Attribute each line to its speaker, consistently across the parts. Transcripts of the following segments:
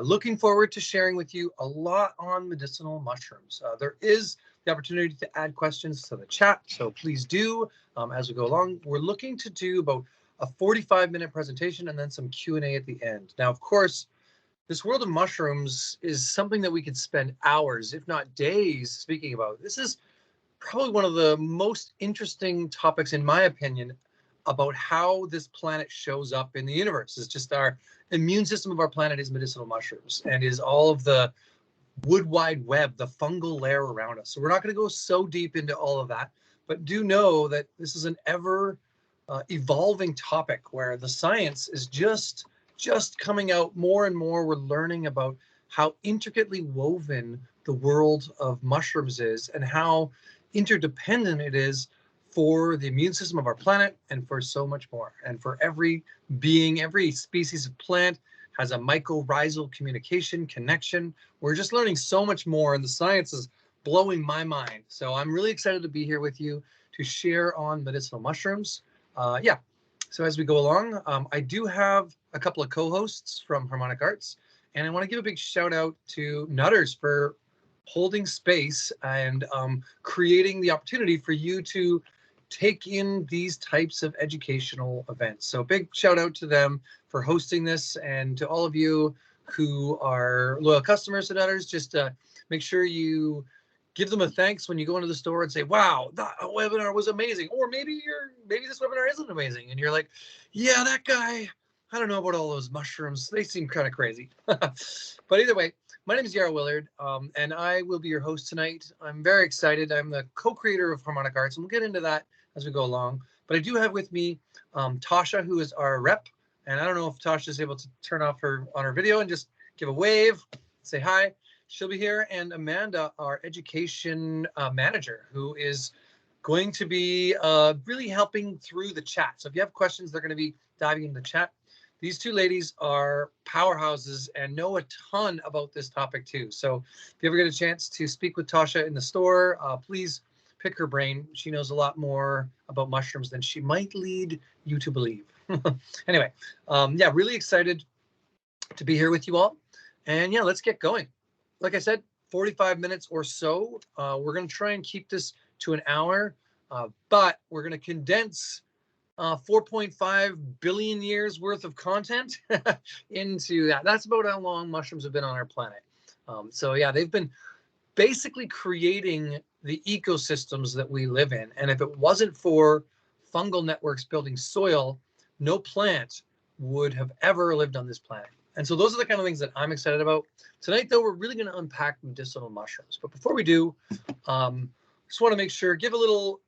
Speaker 1: Looking forward to sharing with you a lot on medicinal mushrooms. There is the opportunity to add questions to the chat, so please do as we go along. We're looking to do about a 45-minute presentation and then some Q&A at the end. Now, of course, this world of mushrooms is something that we could spend hours, if not days, speaking about. This is probably one of the most interesting topics, in my opinion, about how this planet shows up in the universe. It's just our immune system of our planet is medicinal mushrooms and is all of the wood wide web, the fungal layer around us. So we're not going to go so deep into all of that, but do know that this is an ever evolving topic where the science is just coming out more and more. We're learning about how intricately woven the world of mushrooms is and how interdependent it is for the immune system of our planet and for so much more. And for every being, every species of plant has a mycorrhizal communication connection. We're just learning so much more, and the science is blowing my mind. So I'm really excited to be here with you to share on medicinal mushrooms. So as we go along, I do have a couple of co-hosts from Harmonic Arts, and I want to give a big shout out to Nutters for holding space and creating the opportunity for you to take in these types of educational events. So big shout out to them for hosting this, and to all of you who are loyal customers to Nutters, just make sure you give them a thanks when you go into the store and say, wow, that webinar was amazing. Or maybe this webinar isn't amazing. And you're like, yeah, that guy, I don't know about all those mushrooms. They seem kind of crazy. But either way, my name is Yarrow Willard, and I will be your host tonight. I'm very excited. I'm the co-creator of Harmonic Arts, and we'll get into that as we go along. But I do have with me Tasha, who is our rep. And I don't know if Tasha is able to turn off her video and just give a wave, say hi. She'll be here. And Amanda, our education manager, who is going to be really helping through the chat. So if you have questions, they're going to be diving into the chat. These two ladies are powerhouses and know a ton about this topic too. So if you ever get a chance to speak with Tasha in the store, please pick her brain. She knows a lot more about mushrooms than she might lead you to believe. Anyway, yeah, really excited to be here with you all. And yeah, let's get going. Like I said, 45 minutes or so. We're going to try and keep this to an hour, but we're going to condense 4.5 billion years worth of content into that. That's about how long mushrooms have been on our planet. So yeah, they've been basically creating the ecosystems that we live in. And if it wasn't for fungal networks building soil, no plant would have ever lived on this planet. And so those are the kind of things that I'm excited about. Tonight, though, we're really going to unpack medicinal mushrooms. But before we do, just want to make sure, give a little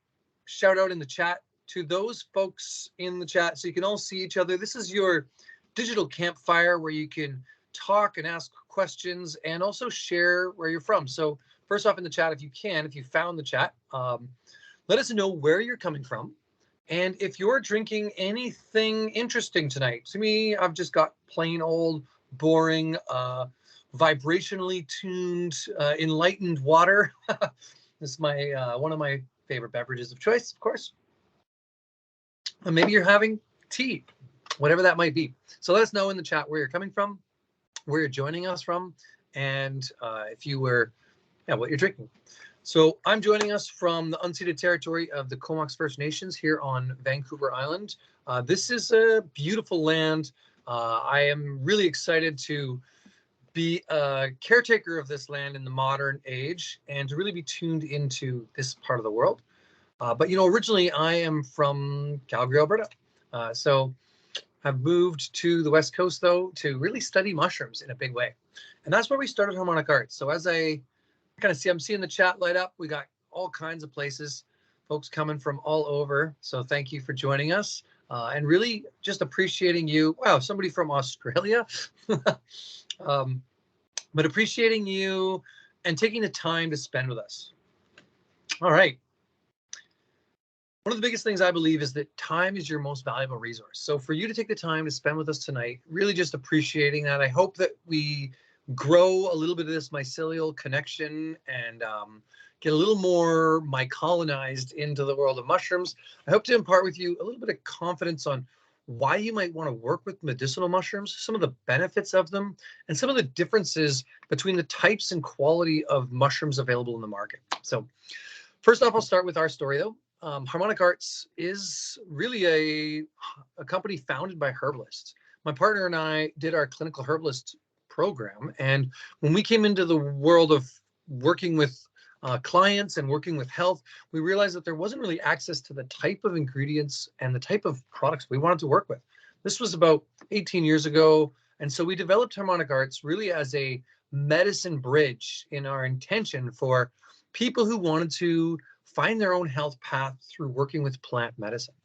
Speaker 1: shout out in the chat to those folks in the chat so you can all see each other. This is your digital campfire where you can talk and ask questions and also share where you're from. So first off in the chat, if you found the chat, let us know where you're coming from. And if you're drinking anything interesting tonight, to me, I've just got plain old, boring, vibrationally tuned, enlightened water. This is my one of my favorite beverages of choice, of course. And maybe you're having tea, whatever that might be. So let us know in the chat where you're coming from, where you're joining us from, and if you were, what you're drinking. So I'm joining us from the unceded territory of the Comox First Nations here on Vancouver Island. This is a beautiful land. I am really excited to be a caretaker of this land in the modern age and to really be tuned into this part of the world. But, originally I am from Calgary, Alberta. So I've moved to the West Coast, though, to really study mushrooms in a big way. And that's where we started Harmonic Arts. So as I kind of I'm seeing the chat light up. We got all kinds of places, folks coming from all over. So thank you for joining us and really just appreciating you. Wow, somebody from Australia. But appreciating you and taking the time to spend with us. All right. One of the biggest things I believe is that time is your most valuable resource. So for you to take the time to spend with us tonight, really just appreciating that. I hope that we grow a little bit of this mycelial connection and get a little more mycolonized into the world of mushrooms. I hope to impart with you a little bit of confidence on why you might want to work with medicinal mushrooms, some of the benefits of them, and some of the differences between the types and quality of mushrooms available in the market. So first off, I'll start with our story though. Harmonic Arts is really a company founded by herbalists. My partner and I did our clinical herbalist program. And when we came into the world of working with clients and working with health, we realized that there wasn't really access to the type of ingredients and the type of products we wanted to work with. This was about 18 years ago. And so we developed Harmonic Arts really as a medicine bridge in our intention for people who wanted to find their own health path through working with plant medicine.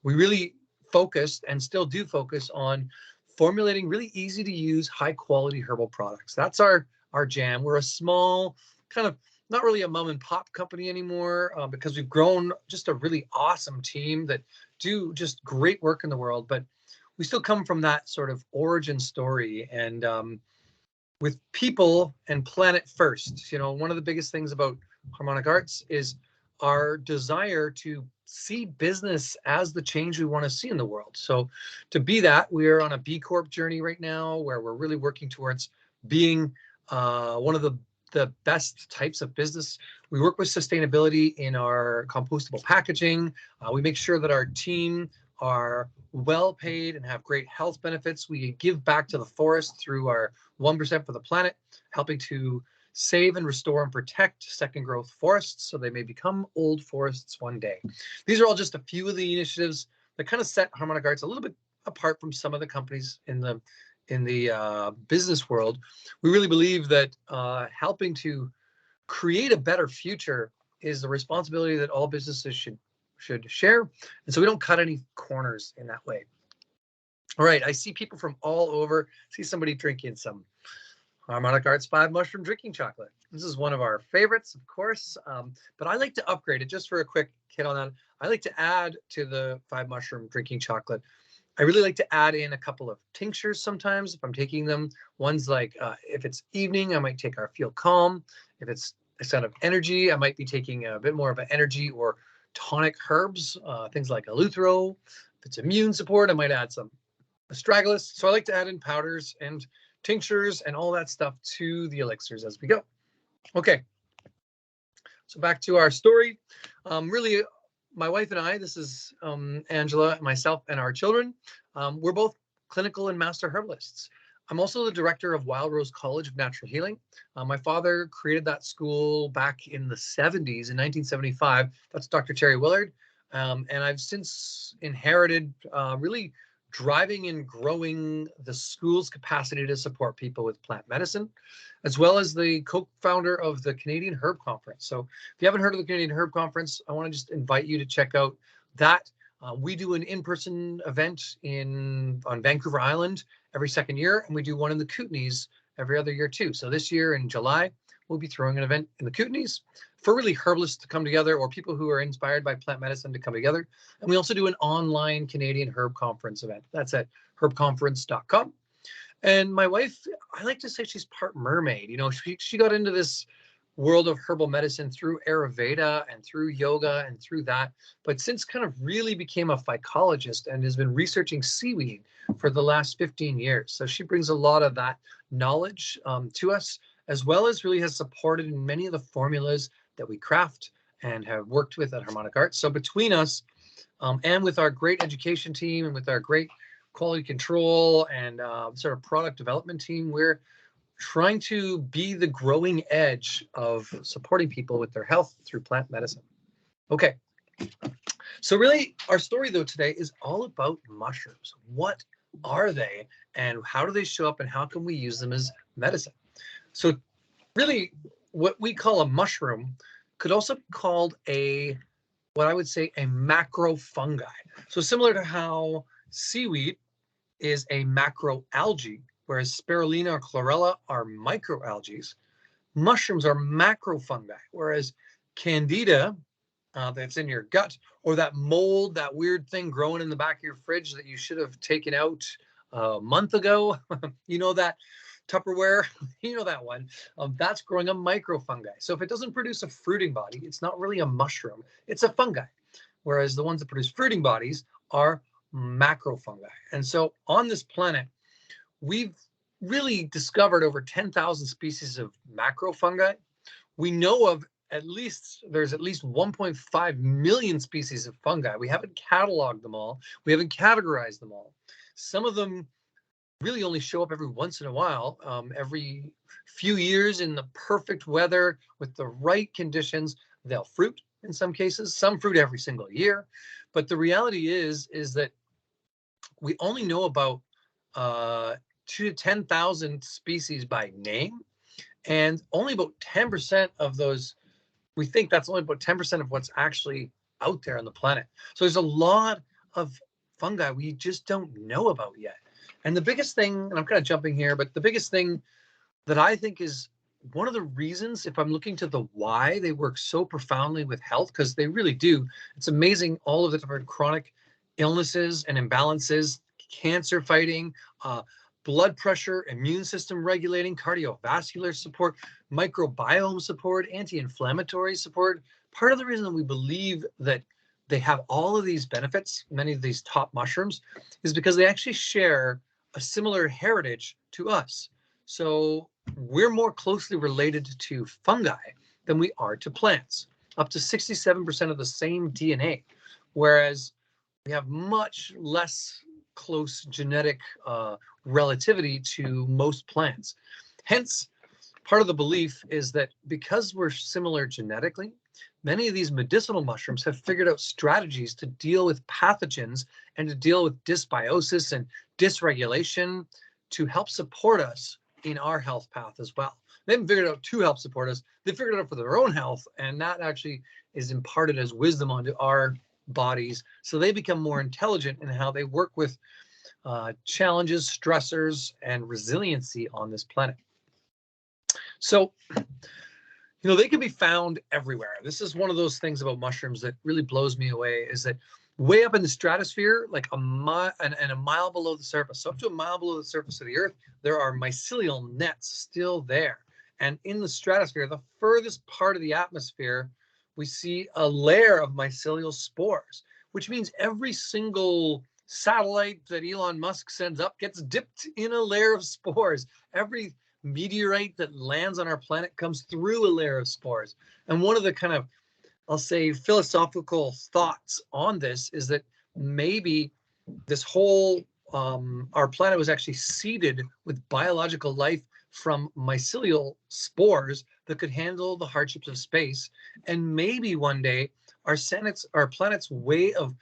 Speaker 1: We really focused and still do focus on formulating really easy to use, high quality herbal products. That's our jam. We're a small, kind of not really a mom and pop company anymore because we've grown just a really awesome team that do just great work in the world. But we still come from that sort of origin story and with people and planet first. You know, one of the biggest things about Harmonic Arts is our desire to see business as the change we want to see in the world. So to be that, we are on a B Corp journey right now where we're really working towards being one of the best types of business. We work with sustainability in our compostable packaging. We make sure that our team are well paid and have great health benefits. We give back to the forest through our 1% for the planet, helping to save and restore and protect second growth forests so they may become old forests one day. These are all just a few of the initiatives that kind of set Harmonic Arts a little bit apart from some of the companies in the business world. We really believe that helping to create a better future is the responsibility that all businesses should share. And so we don't cut any corners in that way. All right, I see people from all over. I see somebody drinking some Harmonic Arts 5 mushroom drinking chocolate. This is one of our favorites, of course, but I like to upgrade it just for a quick hit on that. I like to add to the 5 mushroom drinking chocolate. I really like to add in a couple of tinctures sometimes if I'm taking them. One's like, if it's evening, I might take our Feel Calm. If it's a set of energy, I might be taking a bit more of an energy or tonic herbs, things like eleuthero. If it's immune support, I might add some astragalus. So I like to add in powders and tinctures and all that stuff to the elixirs as we go. Okay, so back to our story. Really, my wife and I, this is Angela, myself, and our children. We're both clinical and master herbalists. I'm also the director of Wild Rose College of Natural Healing. My father created that school back in the 70s, in 1975. That's Dr. Yarrow Willard. And I've since inherited really driving and growing the school's capacity to support people with plant medicine, as well as the co-founder of the Canadian Herb Conference. So if you haven't heard of the Canadian Herb Conference, I want to just invite you to check out that. We do an in-person event on Vancouver Island every second year, and we do one in the Kootenays every other year too. So this year in July, we'll be throwing an event in the Kootenays for really herbalists to come together or people who are inspired by plant medicine to come together. And we also do an online Canadian Herb Conference event. That's at herbconference.com. And my wife, I like to say she's part mermaid. You know, she got into this world of herbal medicine through Ayurveda and through yoga and through that, but since kind of really became a phycologist and has been researching seaweed for the last 15 years. So she brings a lot of that knowledge to us, as well as really has supported in many of the formulas that we craft and have worked with at Harmonic Arts. So between us and with our great education team and with our great quality control and sort of product development team, we're trying to be the growing edge of supporting people with their health through plant medicine. Okay, so really our story though today is all about mushrooms. What are they and how do they show up and how can we use them as medicine? So really what we call a mushroom could also be called what I would say a macrofungi. So similar to how seaweed is a macroalgae, whereas spirulina or chlorella are microalgae, mushrooms are macrofungi, whereas candida, that's in your gut, or that mold, that weird thing growing in the back of your fridge that you should have taken out a month ago, you know, that Tupperware, you know that one, that's growing a microfungi. So if it doesn't produce a fruiting body, it's not really a mushroom, it's a fungi. Whereas the ones that produce fruiting bodies are macrofungi. And so on this planet, we've really discovered over 10,000 species of macrofungi. We know of there's at least 1.5 million species of fungi. We haven't cataloged them all. We haven't categorized them all. Some of them really only show up every once in a while, every few years in the perfect weather with the right conditions. They'll fruit in some cases, some fruit every single year. But the reality is that we only know about 2 to 10,000 species by name, and only about 10% of those, we think that's only about 10% of what's actually out there on the planet. So there's a lot of fungi we just don't know about yet. And the biggest thing, and I'm kind of jumping here, but the biggest thing that I think is one of the reasons, if I'm looking to the why they work so profoundly with health, because they really do. It's amazing, all of the different chronic illnesses and imbalances, cancer fighting, blood pressure, immune system regulating, cardiovascular support, microbiome support, anti-inflammatory support. Part of the reason that we believe that they have all of these benefits, many of these top mushrooms, is because they actually share a similar heritage to us. So we're more closely related to fungi than we are to plants, up to 67% of the same DNA, whereas we have much less close genetic relativity to most plants. Hence, part of the belief is that because we're similar genetically, many of these medicinal mushrooms have figured out strategies to deal with pathogens and to deal with dysbiosis and dysregulation to help support us in our health path as well. They haven't figured out to help support us. They figured it out for their own health, and that actually is imparted as wisdom onto our bodies, so they become more intelligent in how they work with challenges, stressors, and resiliency on this planet. So, they can be found everywhere. This is one of those things about mushrooms that really blows me away, is that way up in the stratosphere, like a mile below the surface, so up to a mile below the surface of the Earth, there are mycelial nets still there. And in the stratosphere, the furthest part of the atmosphere, we see a layer of mycelial spores, which means every single satellite that Elon Musk sends up gets dipped in a layer of spores. Every meteorite that lands on our planet comes through a layer of spores. And one of the kind of, I'll say, philosophical thoughts on this is that maybe this whole, our planet was actually seeded with biological life from mycelial spores that could handle the hardships of space. And maybe one day our planet's way of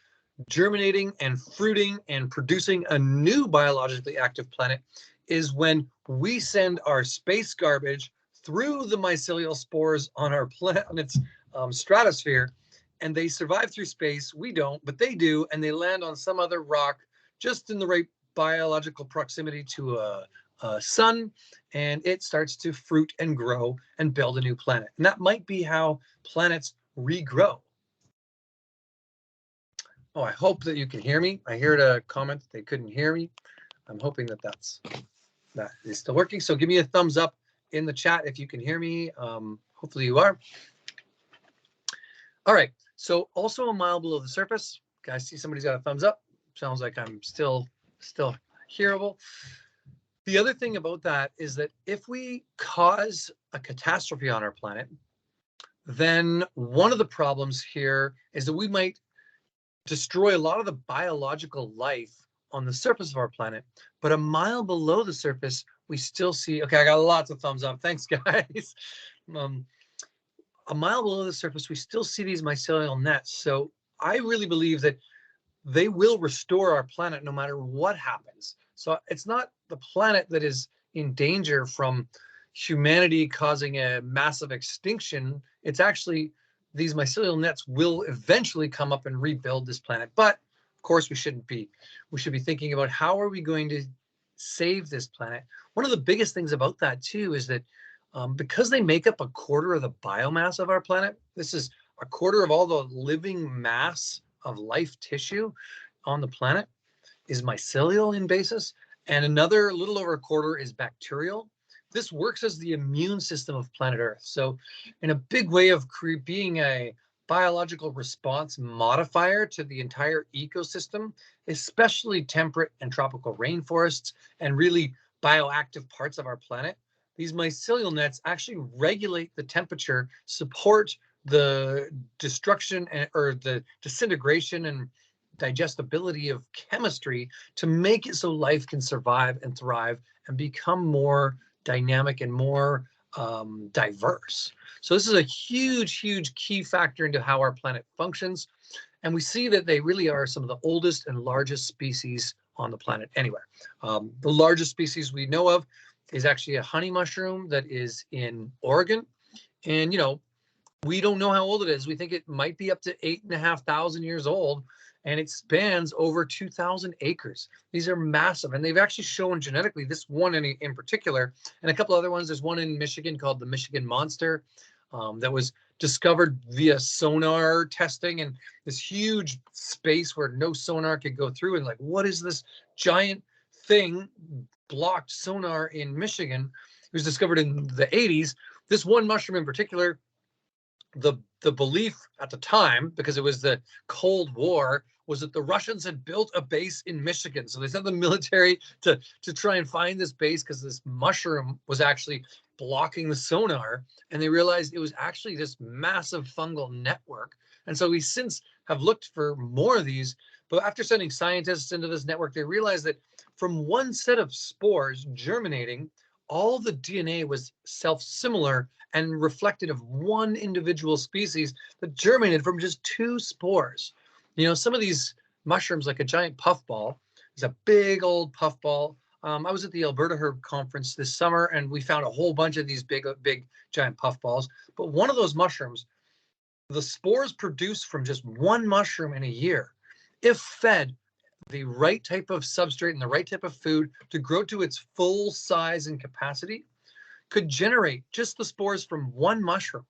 Speaker 1: germinating and fruiting and producing a new biologically active planet is when we send our space garbage through the mycelial spores on our planet's stratosphere, and they survive through space. We don't, but they do, and they land on some other rock just in the right biological proximity to a sun, and it starts to fruit and grow and build a new planet. And that might be how planets regrow. Oh, I hope that you can hear me. I heard a comment that they couldn't hear me. I'm hoping that that is still working. So give me a thumbs up in the chat if you can hear me. Hopefully you are. All right. So also a mile below the surface. Guys, see somebody's got a thumbs up. Sounds like I'm still hearable. The other thing about that is that if we cause a catastrophe on our planet, then one of the problems here is that we might destroy a lot of the biological life on the surface of our planet, but a mile below the surface, we still see, okay, I got lots of thumbs up. Thanks, guys. A mile below the surface, we still see these mycelial nets. So I really believe that they will restore our planet no matter what happens. So it's not the planet that is in danger from humanity causing a massive extinction. It's actually these mycelial nets will eventually come up and rebuild this planet. But of course, we should be thinking about how are we going to save this planet. One of the biggest things about that too is that because they make up a quarter of the biomass of our planet, this is a quarter of all the living mass of life tissue on the planet is mycelial in basis, and another little over a quarter is bacterial. This works as the immune system of planet Earth. So in a big way of being a biological response modifier to the entire ecosystem, especially temperate and tropical rainforests and really bioactive parts of our planet. These mycelial nets actually regulate the temperature, support the destruction or the disintegration and digestibility of chemistry to make it so life can survive and thrive and become more dynamic and more diverse. So this is a huge, huge key factor into how our planet functions. And we see that they really are some of the oldest and largest species on the planet anywhere. The largest species we know of is actually a honey mushroom that is in Oregon. And, we don't know how old it is. We think it might be up to 8,500 years old, and it spans over 2,000 acres. These are massive, and they've actually shown genetically, this one in particular, and a couple other ones. There's one in Michigan called the Michigan Monster that was discovered via sonar testing in this huge space where no sonar could go through. And like, what is this giant thing, blocked sonar in Michigan? It was discovered in the 80s. This one mushroom in particular, the belief at the time, because it was the Cold War, was that the Russians had built a base in Michigan. So they sent the military to try and find this base because this mushroom was actually blocking the sonar. And they realized it was actually this massive fungal network. And so we since have looked for more of these. But after sending scientists into this network, they realized that from one set of spores germinating, all the DNA was self-similar and reflected of one individual species that germinated from just 2 spores. Some of these mushrooms, like a giant puffball, is a big old puffball. I was at the Alberta Herb Conference this summer, and we found a whole bunch of these big giant puffballs. But one of those mushrooms, the spores produced from just one mushroom in a year, if fed the right type of substrate and the right type of food to grow to its full size and capacity, could generate, just the spores from one mushroom,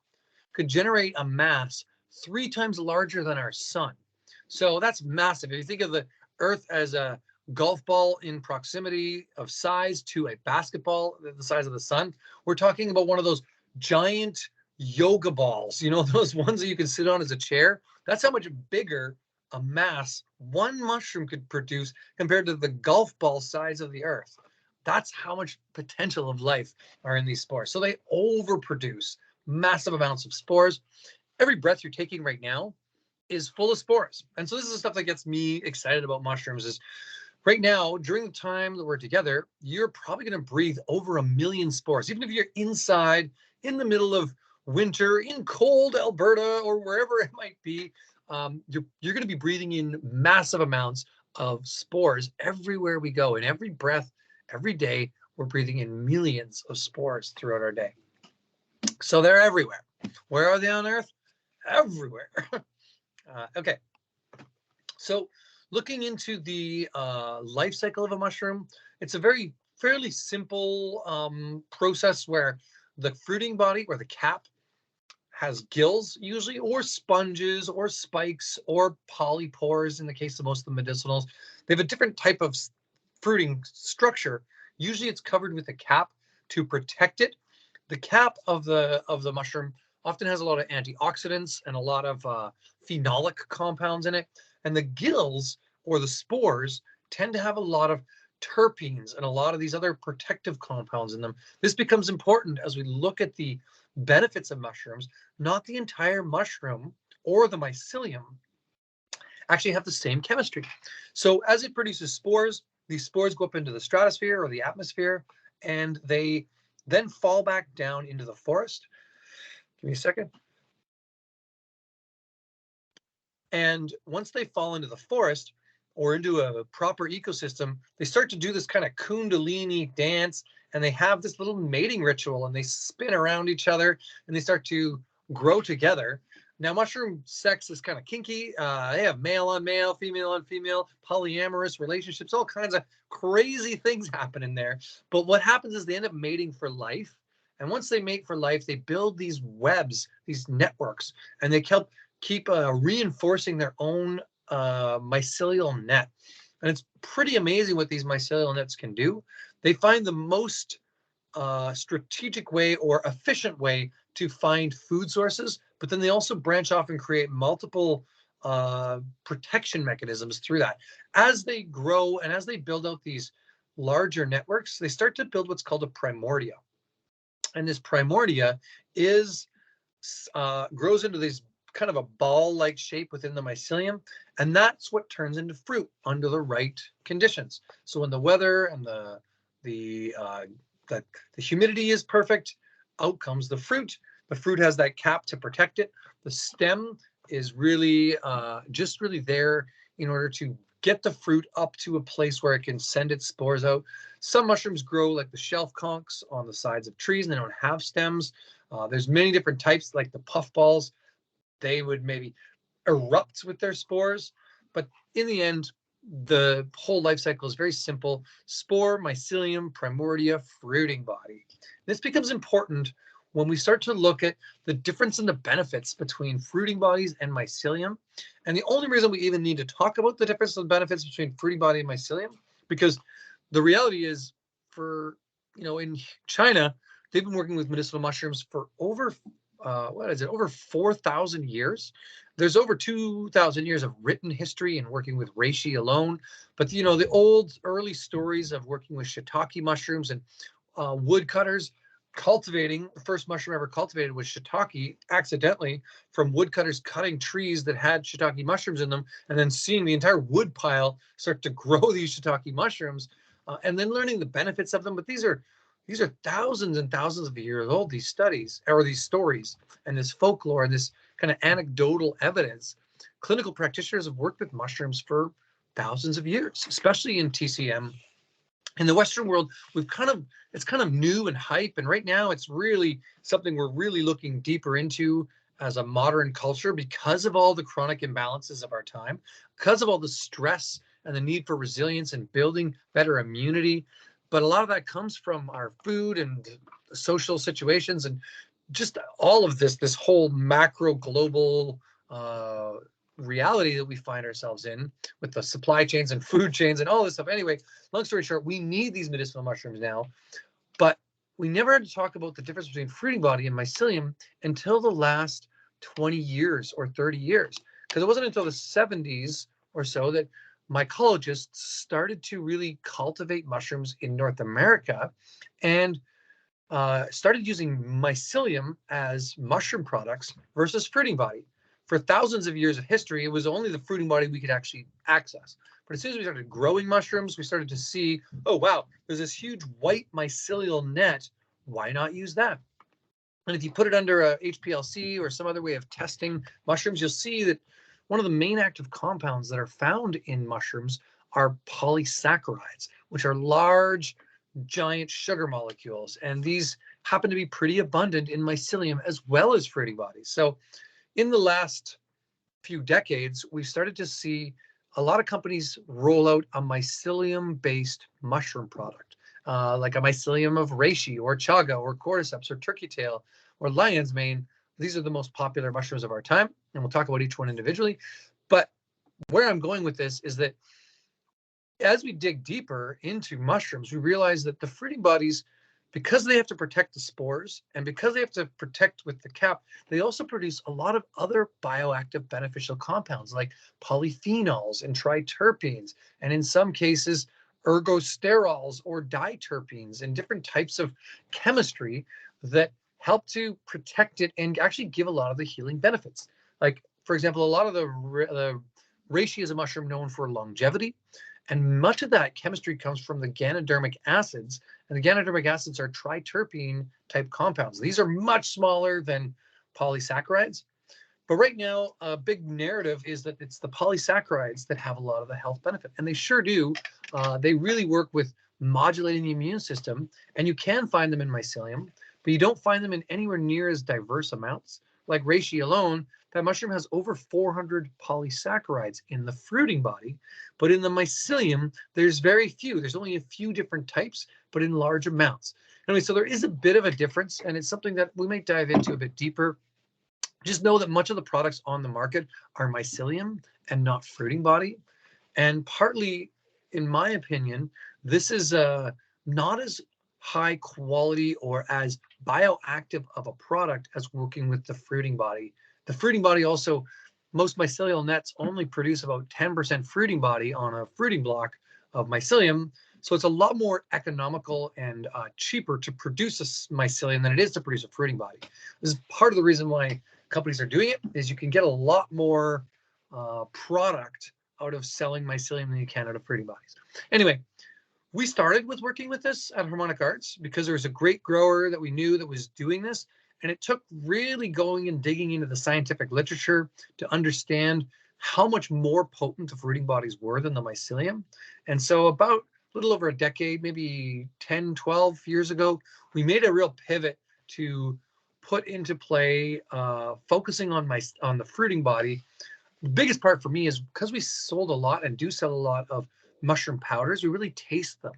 Speaker 1: could generate a mass 3 times larger than our sun. So that's massive. If you think of the Earth as a golf ball in proximity of size to a basketball the size of the sun, we're talking about one of those giant yoga balls, those ones that you can sit on as a chair. That's how much bigger a mass one mushroom could produce compared to the golf ball size of the Earth. That's how much potential of life are in these spores. So they overproduce massive amounts of spores. Every breath you're taking right now is full of spores. And so this is the stuff that gets me excited about mushrooms. Is right now, during the time that we're together, you're probably going to breathe over 1 million spores. Even if you're inside in the middle of winter in cold Alberta or wherever it might be, you're going to be breathing in massive amounts of spores everywhere we go. And every breath, every day, we're breathing in millions of spores throughout our day. So they're everywhere. Where are they on Earth? Everywhere. Okay. So looking into the life cycle of a mushroom, it's a fairly simple process where the fruiting body, or the cap, has gills usually, or sponges, or spikes, or polypores in the case of most of the medicinals. They have a different type of fruiting structure. Usually it's covered with a cap to protect it. The cap of the mushroom often has a lot of antioxidants and a lot of phenolic compounds in it. And the gills, or the spores, tend to have a lot of terpenes and a lot of these other protective compounds in them. This becomes important as we look at the benefits of mushrooms. Not the entire mushroom or the mycelium actually have the same chemistry. So as it produces spores, these spores go up into the stratosphere or the atmosphere, and they then fall back down into the forest. Give me a second. And once they fall into the forest or into a proper ecosystem, they start to do this kind of kundalini dance, and they have this little mating ritual, and they spin around each other, and they start to grow together. Now, mushroom sex is kind of kinky. They have male on male, female on female, polyamorous relationships, all kinds of crazy things happen in there. But what happens is they end up mating for life. And once they mate for life, they build these webs, these networks, and they keep reinforcing their own mycelial net. And it's pretty amazing what these mycelial nets can do. They find the most strategic way or efficient way to find food sources but then they also branch off and create multiple protection mechanisms through that. As they grow and as they build out these larger networks, they start to build what's called a primordia. And this primordia is grows into this kind of a ball-like shape within the mycelium, and that's what turns into fruit under the right conditions. So when the weather and the humidity is perfect, out comes the fruit. The fruit has that cap to protect it. The stem is really just really there in order to get the fruit up to a place where it can send its spores out. Some mushrooms grow like the shelf conchs on the sides of trees, and they don't have stems. There's many different types, like the puffballs. They would maybe erupt with their spores, but in the end, the whole life cycle is very simple: spore, mycelium, primordia, fruiting body. This becomes important when we start to look at the difference in the benefits between fruiting bodies and mycelium. And the only reason we even need to talk about the difference in benefits between fruiting body and mycelium, because the reality is, for, in China, they've been working with medicinal mushrooms for over over 4,000 years. There's over 2,000 years of written history in working with reishi alone. But the old early stories of working with shiitake mushrooms and woodcutters cultivating, the first mushroom ever cultivated was shiitake accidentally from woodcutters cutting trees that had shiitake mushrooms in them, and then seeing the entire wood pile start to grow these shiitake mushrooms, and then learning the benefits of them. But these are thousands and thousands of years old, these studies, or these stories, and this folklore, and this kind of anecdotal evidence. Clinical practitioners have worked with mushrooms for thousands of years, especially in TCM. In the Western world, it's kind of new and hype, and right now it's really something we're really looking deeper into as a modern culture, because of all the chronic imbalances of our time, because of all the stress and the need for resilience and building better immunity. But a lot of that comes from our food and social situations, and just all of this whole macro global reality that we find ourselves in, with the supply chains and food chains and all this stuff. Anyway, long story short, we need these medicinal mushrooms now, but we never had to talk about the difference between fruiting body and mycelium until the last 20 years or 30 years, because it wasn't until the 70s or so that mycologists started to really cultivate mushrooms in North America, and started using mycelium as mushroom products versus fruiting body. For thousands of years of history, it was only the fruiting body we could actually access. But as soon as we started growing mushrooms, we started to see, oh, wow, there's this huge white mycelial net. Why not use that? And if you put it under a HPLC or some other way of testing mushrooms, you'll see that one of the main active compounds that are found in mushrooms are polysaccharides, which are large, giant sugar molecules. And these happen to be pretty abundant in mycelium as well as fruiting bodies. So in the last few decades, we've started to see a lot of companies roll out a mycelium-based mushroom product, like a mycelium of reishi or chaga or cordyceps or turkey tail or lion's mane. These are the most popular mushrooms of our time, and we'll talk about each one individually. But where I'm going with this is that as we dig deeper into mushrooms, we realize that the fruiting bodies, because they have to protect the spores and because they have to protect with the cap, they also produce a lot of other bioactive beneficial compounds like polyphenols and triterpenes, and in some cases, ergosterols or diterpenes, and different types of chemistry that help to protect it and actually give a lot of the healing benefits. Like, for example, a lot of the reishi is a mushroom known for longevity. And much of that chemistry comes from the ganodermic acids, and the ganodermic acids are triterpene type compounds. These are much smaller than polysaccharides. But right now, a big narrative is that it's the polysaccharides that have a lot of the health benefit, and they sure do. They really work with modulating the immune system, and you can find them in mycelium, but you don't find them in anywhere near as diverse amounts. Like reishi alone, that mushroom has over 400 polysaccharides in the fruiting body, but in the mycelium, there's very few. There's only a few different types, but in large amounts. Anyway, so there is a bit of a difference, and it's something that we might dive into a bit deeper. Just know that much of the products on the market are mycelium and not fruiting body. And partly, in my opinion, this is not as high quality or as bioactive of a product as working with the fruiting body The fruiting body also, most mycelial nets only produce about 10% fruiting body on a fruiting block of mycelium. So it's a lot more economical and cheaper to produce a mycelium than it is to produce a fruiting body. This is part of the reason why companies are doing it, is you can get a lot more product out of selling mycelium than you can out of fruiting bodies. Anyway, we started with working with this at Harmonic Arts because there was a great grower that we knew that was doing this. And it took really going and digging into the scientific literature to understand how much more potent the fruiting bodies were than the mycelium. And so about a little over a decade, maybe 10, 12 years ago, we made a real pivot to put into play focusing on the fruiting body. The biggest part for me is because we sold a lot and do sell a lot of mushroom powders, we really taste them.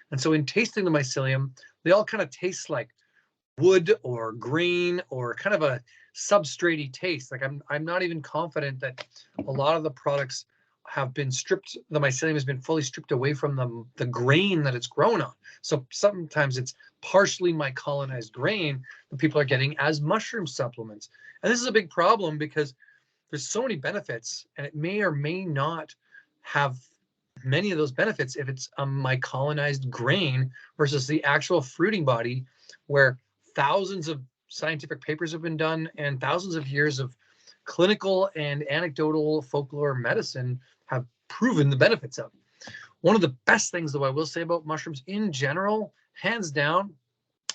Speaker 1: And so in tasting the mycelium, they all kind of taste like wood or grain or kind of a substrate-y taste. Like I'm not even confident that a lot of the products have been stripped, the mycelium has been fully stripped away from the grain that it's grown on. So sometimes it's partially mycolinized grain that people are getting as mushroom supplements. And this is a big problem because there's so many benefits, and it may or may not have many of those benefits if it's a mycolinized grain versus the actual fruiting body, where thousands of scientific papers have been done and thousands of years of clinical and anecdotal folklore medicine have proven the benefits of. One of the best things, though, I will say about mushrooms in general, hands down,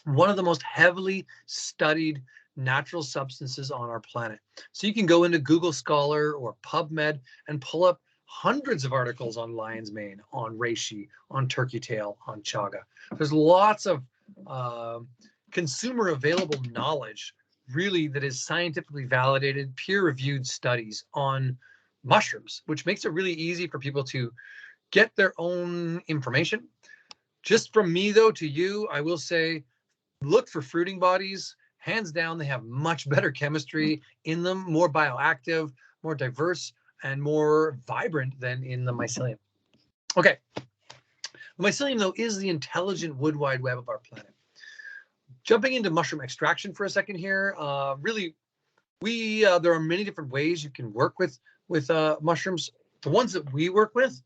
Speaker 1: one of the most heavily studied natural substances on our planet. So you can go into Google Scholar or PubMed and pull up hundreds of articles on lion's mane, on reishi, on turkey tail, on chaga. There's lots of consumer available knowledge, really, that is scientifically validated, peer-reviewed studies on mushrooms, which makes it really easy for people to get their own information. Just from me, though, to you, I will say, look for fruiting bodies. Hands down, they have much better chemistry in them, more bioactive, more diverse, and more vibrant than in the mycelium. Okay. The mycelium, though, is the intelligent wood wide web of our planet. Jumping into mushroom extraction for a second here, really, there are many different ways you can work with mushrooms. The ones that we work with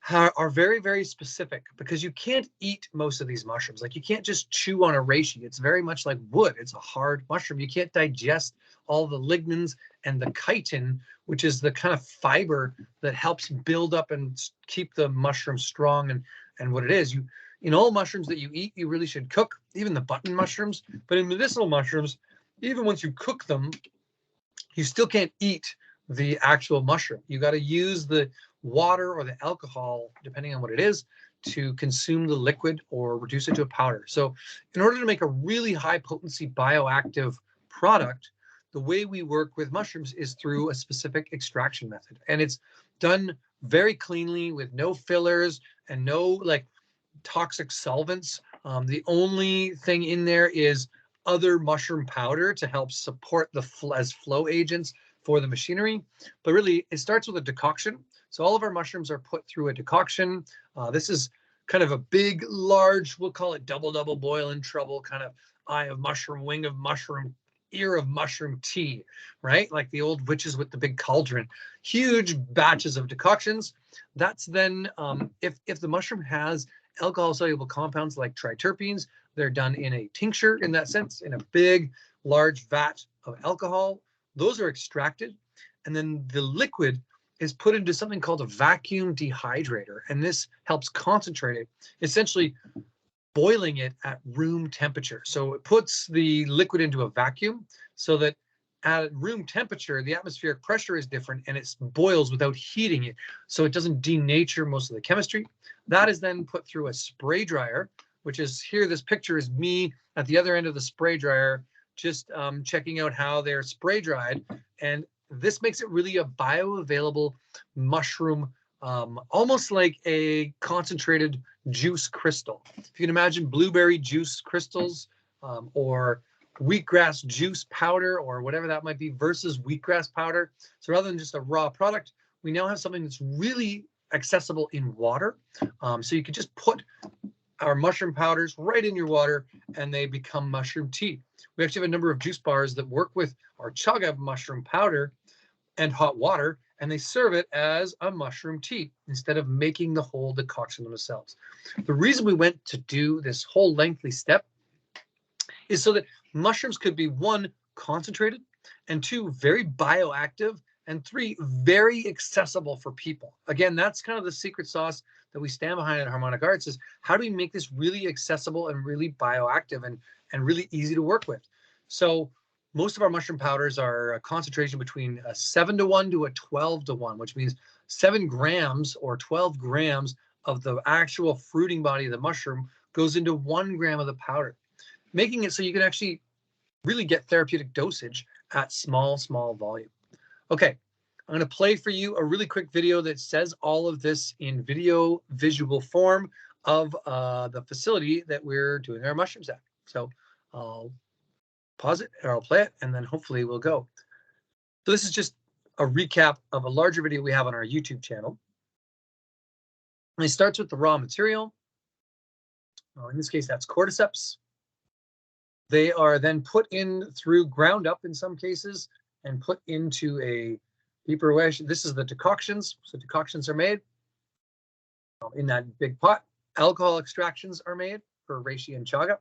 Speaker 1: are very, very specific because you can't eat most of these mushrooms. Like you can't just chew on a reishi. It's very much like wood. It's a hard mushroom. You can't digest all the lignans and the chitin, which is the kind of fiber that helps build up and keep the mushroom strong and what it is. In all mushrooms that you eat, you really should cook, even the button mushrooms. But in medicinal mushrooms, even once you cook them, you still can't eat the actual mushroom. You got to use the water or the alcohol, depending on what it is, to consume the liquid or reduce it to a powder. So in order to make a really high potency bioactive product, the way we work with mushrooms is through a specific extraction method. And it's done very cleanly with no fillers and no like toxic solvents. The only thing in there is other mushroom powder to help support as flow agents for the machinery. But really, it starts with a decoction. So all of our mushrooms are put through a decoction. This is kind of a big, large, we'll call it double boil in trouble, kind of eye of mushroom, wing of mushroom, ear of mushroom tea, right? Like the old witches with the big cauldron. Huge batches of decoctions. That's then, if the mushroom has alcohol-soluble compounds like triterpenes, they're done in a tincture, in that sense, in a big, large vat of alcohol. Those are extracted, and then the liquid is put into something called a vacuum dehydrator, and this helps concentrate it, essentially boiling it at room temperature. So it puts the liquid into a vacuum so that at room temperature, the atmospheric pressure is different and it boils without heating it. So it doesn't denature most of the chemistry. That is then put through a spray dryer, which is here. This picture is me at the other end of the spray dryer, just checking out how they're spray dried. And this makes it really a bioavailable mushroom, almost like a concentrated juice crystal. If you can imagine blueberry juice crystals or wheatgrass juice powder or whatever that might be versus wheatgrass powder. So rather than just a raw product, we now have something that's really accessible in water. So you can just put our mushroom powders right in your water and they become mushroom tea. We actually have a number of juice bars that work with our chaga mushroom powder and hot water, and they serve it as a mushroom tea instead of making the whole decoction themselves. The reason we went to do this whole lengthy step is so that mushrooms could be, one, concentrated, and two, very bioactive, and three, very accessible for people. Again, that's kind of the secret sauce that we stand behind at Harmonic Arts, is how do we make this really accessible and really bioactive and really easy to work with? So most of our mushroom powders are a concentration between a 7-to-1 to a 12-to-1, which means 7 grams or 12 grams of the actual fruiting body of the mushroom goes into 1 gram of the powder, making it so you can actually really get therapeutic dosage at small volume. Okay, I'm going to play for you a really quick video that says all of this in video visual form of the facility that we're doing our mushrooms at. So I'll pause it or I'll play it, and then hopefully we'll go. So this is just a recap of a larger video we have on our YouTube channel. And it starts with the raw material. In this case, that's cordyceps. They are then put in through ground up in some cases and put into a deeper way. This is the decoctions. So decoctions are made in that big pot. Alcohol extractions are made for reishi and chaga.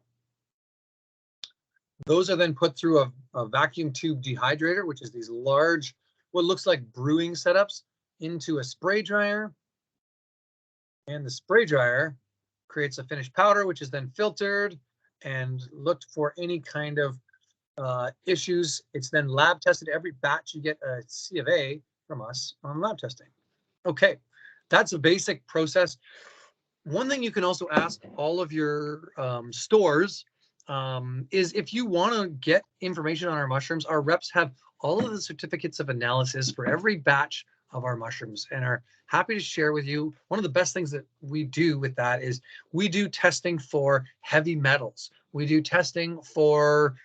Speaker 1: Those are then put through a vacuum tube dehydrator, which is these large, what looks like brewing setups, into a spray dryer. And the spray dryer creates a finished powder, which is then filtered and looked for any kind of issues. It's then lab tested. Every batch you get a C of A from us on lab testing. Okay, that's a basic process. One thing you can also ask all of your stores is if you want to get information on our mushrooms, our reps have all of the certificates of analysis for every batch of our mushrooms and are happy to share with you. One of the best things that we do with that is we do testing for heavy metals. We do testing for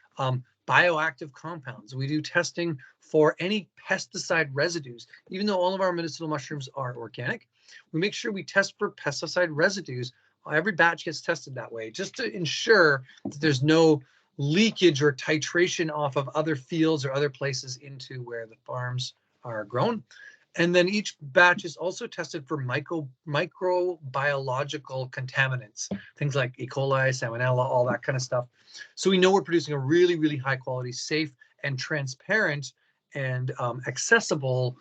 Speaker 1: bioactive compounds. We do testing for any pesticide residues. Even though all of our medicinal mushrooms are organic, we make sure we test for pesticide residues. Every batch gets tested that way, just to ensure that there's no leakage or titration off of other fields or other places into where the farms are grown. And then each batch is also tested for microbiological contaminants, things like E. coli, salmonella, all that kind of stuff. So we know we're producing a really, really high quality, safe and transparent and accessible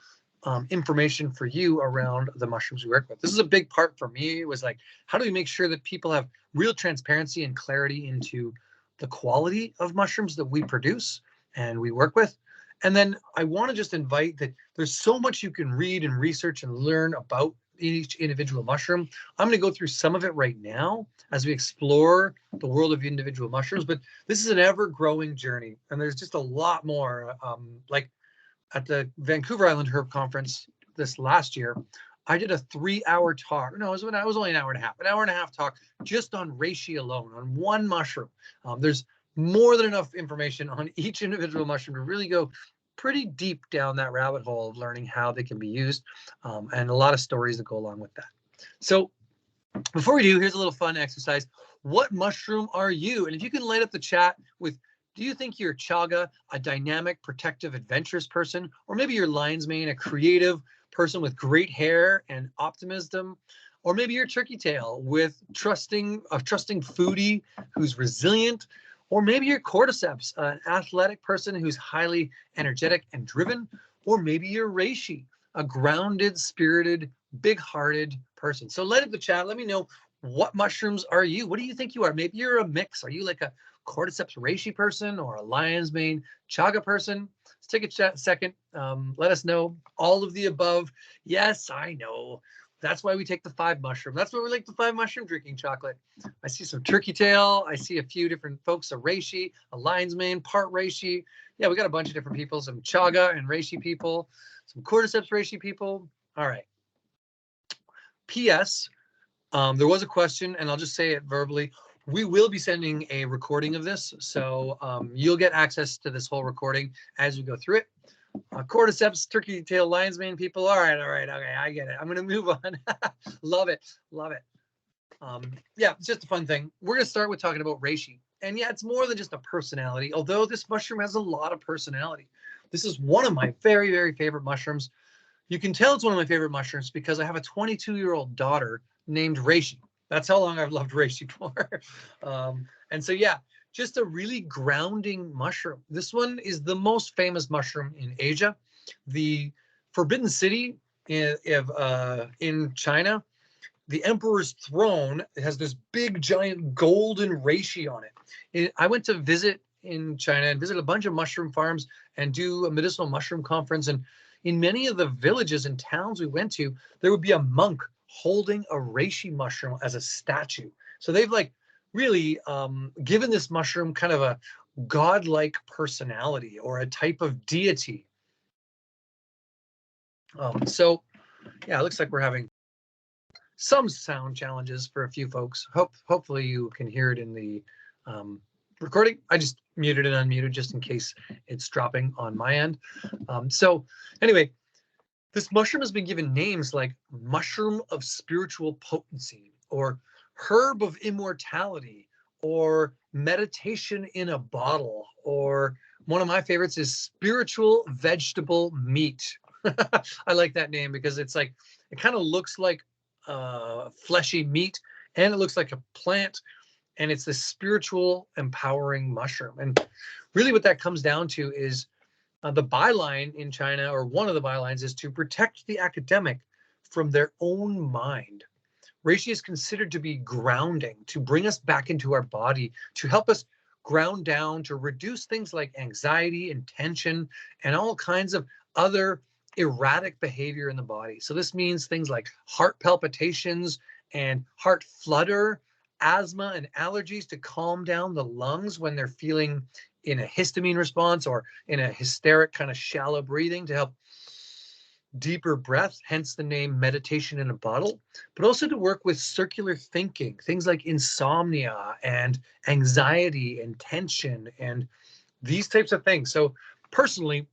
Speaker 1: information for you around the mushrooms we work with. This is a big part for me. It was like, how do we make sure that people have real transparency and clarity into the quality of mushrooms that we produce and we work with? And then I want to just invite that there's so much you can read and research and learn about each individual mushroom. I'm going to go through some of it right now as we explore the world of individual mushrooms, but this is an ever-growing journey, and there's just a lot more. Like at the Vancouver Island Herb Conference this last year, I did a 3-hour talk. No, it was only an hour and a half talk just on reishi alone, on one mushroom. There's more than enough information on each individual mushroom to really go pretty deep down that rabbit hole of learning how they can be used, and a lot of stories that go along with that. So before we do, here's a little fun exercise. What mushroom are you? And if you can light up the chat with, do you think you're chaga, a dynamic, protective, adventurous person, or maybe you're lion's mane, a creative person with great hair and optimism, or maybe you're turkey tail with a trusting foodie who's resilient, or maybe you're cordyceps, an athletic person who's highly energetic and driven, or maybe you're reishi, a grounded, spirited, big-hearted person. So light up the chat. Let me know, what mushrooms are you? What do you think you are? Maybe you're a mix. Are you like a cordyceps reishi person or a lion's mane chaga person? Let's take a second. Let us know all of the above. Yes, I know. That's why we take the 5 mushroom. That's why we like the 5 mushroom drinking chocolate. I see some turkey tail. I see a few different folks, a reishi, a lion's mane, part reishi. Yeah, we got a bunch of different people, some chaga and reishi people, some cordyceps reishi people. All right. P.S. There was a question, and I'll just say it verbally. We will be sending a recording of this, so you'll get access to this whole recording as we go through it. Cordyceps, turkey tail, lion's mane people. All right, okay, I get it. I'm going to move on. Love it. Yeah, it's just a fun thing. We're going to start with talking about reishi. And yeah, it's more than just a personality, although this mushroom has a lot of personality. This is one of my very, very favorite mushrooms. You can tell it's one of my favorite mushrooms because I have a 22-year-old daughter named Reishi. That's how long I've loved reishi for. And so, yeah, just a really grounding mushroom. This one is the most famous mushroom in Asia. The Forbidden City in China, the emperor's throne, it has this big giant golden reishi on it. I went to visit in China and visit a bunch of mushroom farms and do a medicinal mushroom conference. And in many of the villages and towns we went to, there would be a monk holding a reishi mushroom as a statue. So they've like really given this mushroom kind of a godlike personality or a type of deity. So yeah, it looks like we're having some sound challenges for a few folks. Hopefully you can hear it in the recording. I just muted and unmuted just in case it's dropping on my end. So anyway, this mushroom has been given names like mushroom of spiritual potency, or herb of immortality, or meditation in a bottle, or one of my favorites is spiritual vegetable meat. I like that name because it's like, it kind of looks like fleshy meat, and it looks like a plant, and it's this spiritual empowering mushroom. And really what that comes down to is the byline in China, or one of the bylines, is to protect the academic from their own mind. Reishi is considered to be grounding, to bring us back into our body, to help us ground down, to reduce things like anxiety and tension and all kinds of other erratic behavior in the body. So this means things like heart palpitations and heart flutter, asthma and allergies, to calm down the lungs when they're feeling in a histamine response or in a hysteric kind of shallow breathing, to help deeper breath, hence the name meditation in a bottle, but also to work with circular thinking, things like insomnia and anxiety and tension and these types of things. So personally,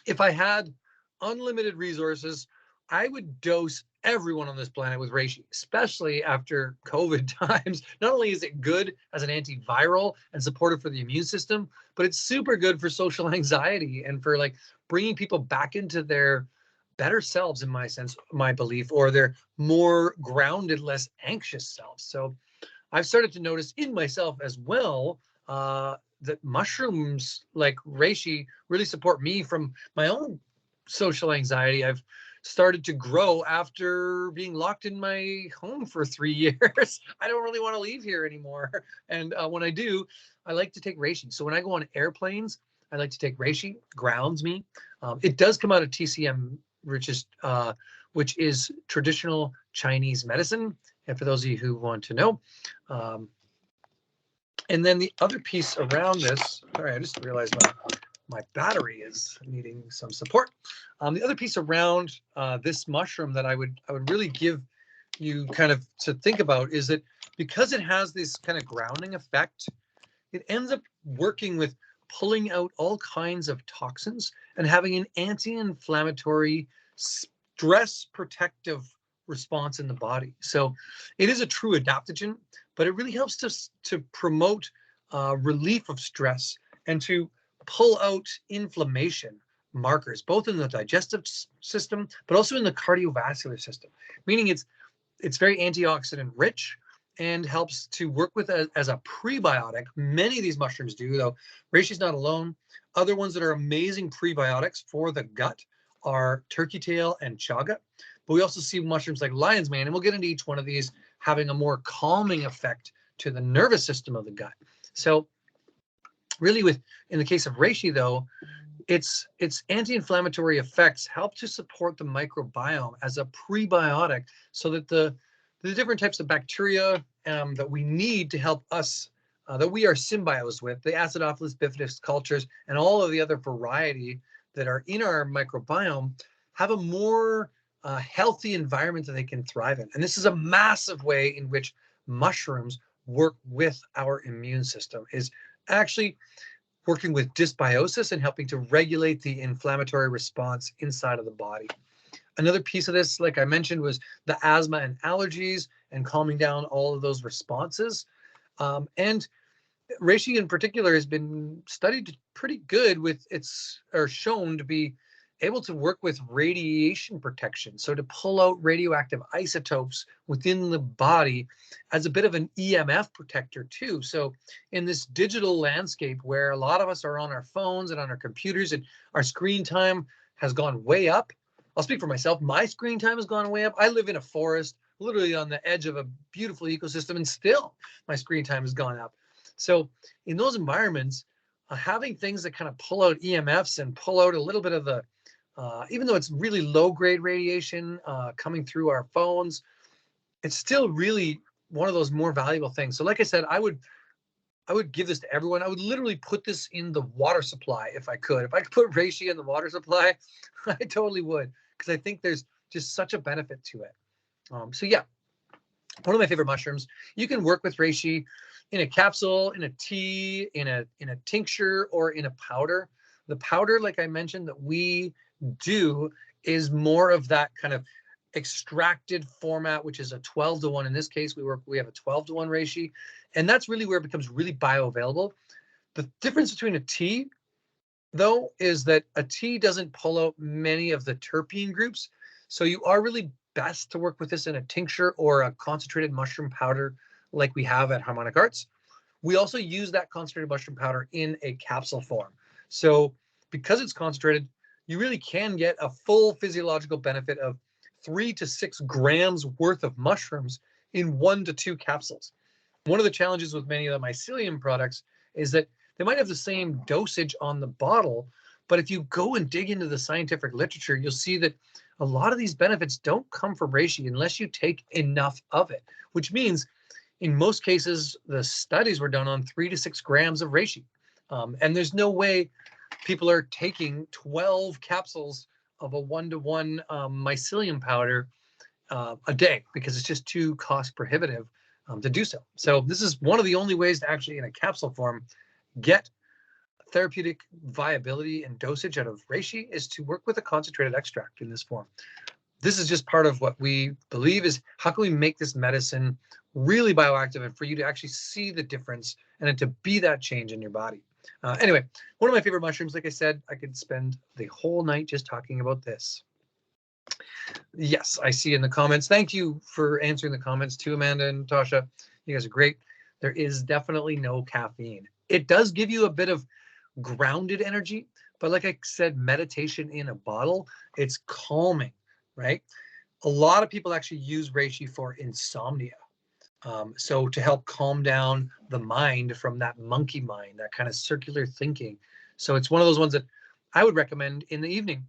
Speaker 1: if I had unlimited resources, I would dose everyone on this planet with reishi, especially after COVID times. Not only is it good as an antiviral and supportive for the immune system, but it's super good for social anxiety and for like bringing people back into their better selves, in my sense, my belief, or their more grounded, less anxious selves. So I've started to notice in myself as well that mushrooms like reishi really support me from my own social anxiety. I've started to grow after being locked in my home for 3 years. I don't really want to leave here anymore. And when I do, I like to take reishi. So when I go on airplanes, I like to take reishi, grounds me. It does come out of TCM, which is traditional Chinese medicine. And for those of you who want to know, and then the other piece around this, sorry, I just realized my battery is needing some support. The other piece around this mushroom that I would really give you kind of to think about is that because it has this kind of grounding effect, it ends up working with pulling out all kinds of toxins and having an anti-inflammatory, stress protective response in the body. So it is a true adaptogen, but it really helps to promote relief of stress and to pull out inflammation markers, both in the digestive system, but also in the cardiovascular system, meaning it's very antioxidant rich and helps to work with as a prebiotic. Many of these mushrooms do, though reishi is not alone. Other ones that are amazing prebiotics for the gut are turkey tail and chaga. But we also see mushrooms like lion's mane, and we'll get into each one of these having a more calming effect to the nervous system of the gut. So really, in the case of reishi, though, its anti-inflammatory effects help to support the microbiome as a prebiotic, so that the different types of bacteria that we need to help us, that we are symbiotes with, the Acidophilus bifidus cultures and all of the other variety that are in our microbiome, have a more healthy environment that they can thrive in. And this is a massive way in which mushrooms work with our immune system, is actually working with dysbiosis and helping to regulate the inflammatory response inside of the body. Another piece of this, like I mentioned, was the asthma and allergies and calming down all of those responses. And reishi in particular has been studied pretty good with or shown to be able to work with radiation protection. So to pull out radioactive isotopes within the body as a bit of an EMF protector too. So in this digital landscape where a lot of us are on our phones and on our computers and our screen time has gone way up. I'll speak for myself. My screen time has gone way up. I live in a forest, literally on the edge of a beautiful ecosystem, and still my screen time has gone up. So in those environments, having things that kind of pull out EMFs and pull out a little bit of the, even though it's really low grade radiation coming through our phones, it's still really one of those more valuable things. So like I said, I would give this to everyone. I would literally put this in the water supply if I could. If I could put reishi in the water supply, I totally would, because I think there's just such a benefit to it. So yeah, one of my favorite mushrooms. You can work with reishi in a capsule, in a tea, in a tincture, or in a powder. The powder, like I mentioned, that we do is more of that kind of extracted format, which is a 12-to-1. In this case, we have a 12-to-1 reishi, and that's really where it becomes really bioavailable. The difference between a tea, though, is that a tea doesn't pull out many of the terpene groups, so you are really best to work with this in a tincture or a concentrated mushroom powder like we have at Harmonic Arts. We also use that concentrated mushroom powder in a capsule form. So because it's concentrated, you really can get a full physiological benefit of 3 to 6 grams worth of mushrooms in 1 to 2 capsules. One of the challenges with many of the mycelium products is that they might have the same dosage on the bottle, but if you go and dig into the scientific literature, you'll see that a lot of these benefits don't come from reishi unless you take enough of it, which means in most cases, the studies were done on 3 to 6 grams of reishi. And there's no way people are taking 12 capsules of a 1-to-1 mycelium powder a day, because it's just too cost prohibitive to do so. So this is one of the only ways to actually, in a capsule form, get therapeutic viability and dosage out of reishi, is to work with a concentrated extract in this form. This is just part of what we believe is, how can we make this medicine really bioactive and for you to actually see the difference and it to be that change in your body. Anyway, one of my favorite mushrooms, like I said, I could spend the whole night just talking about this. Yes, I see in the comments. Thank you for answering the comments too, Amanda and Tasha. You guys are great. There is definitely no caffeine. It does give you a bit of grounded energy, but like I said, meditation in a bottle, it's calming, right? A lot of people actually use reishi for insomnia. So to help calm down the mind from that monkey mind, that kind of circular thinking. So it's one of those ones that I would recommend in the evening.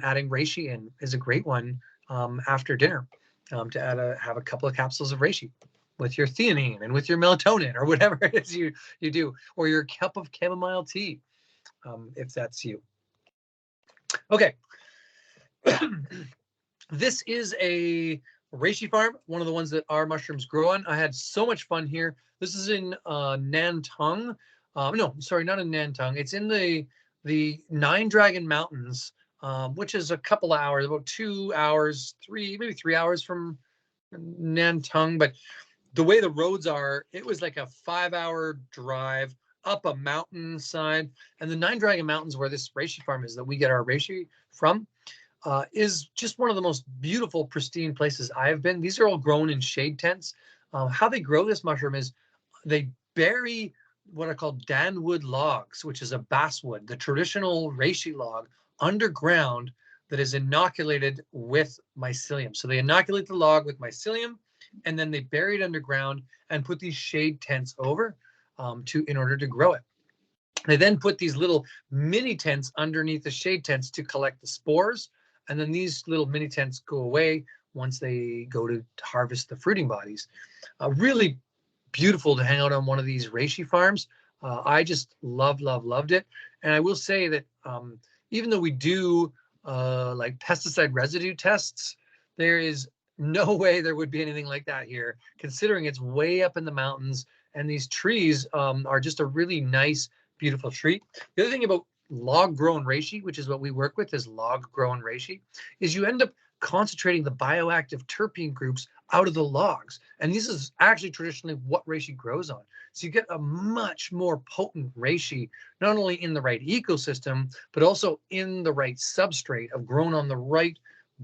Speaker 1: Adding reishi in is a great one after dinner, to have a couple of capsules of reishi with your theanine and with your melatonin or whatever it is you do, or your cup of chamomile tea, if that's you. Okay. This is a reishi farm, one of the ones that our mushrooms grow on. I had so much fun here. This is in Nantong. No, sorry, not in Nantong. It's in the Nine Dragon Mountains, which is a couple of hours, about 2 hours, maybe 3 hours from Nantong. But the way the roads are, it was like a 5-hour drive up a mountainside. And the Nine Dragon Mountains, where this reishi farm is that we get our reishi from, is just one of the most beautiful, pristine places I have been. These are all grown in shade tents. How they grow this mushroom is they bury what are called danwood logs, which is a basswood, the traditional reishi log, underground, that is inoculated with mycelium. So they inoculate the log with mycelium, and then they bury it underground and put these shade tents over in order to grow it. They then put these little mini tents underneath the shade tents to collect the spores. And then these little mini tents go away once they go to harvest the fruiting bodies. Really beautiful to hang out on one of these reishi farms. I just loved it. And I will say that even though we do like pesticide residue tests, there is no way there would be anything like that here, considering it's way up in the mountains and these trees are just a really nice, beautiful tree. The other thing about log-grown reishi, which is what we work with, is log-grown reishi, is you end up concentrating the bioactive terpene groups out of the logs. And this is actually traditionally what reishi grows on. So you get a much more potent reishi, not only in the right ecosystem, but also in the right substrate of grown on the right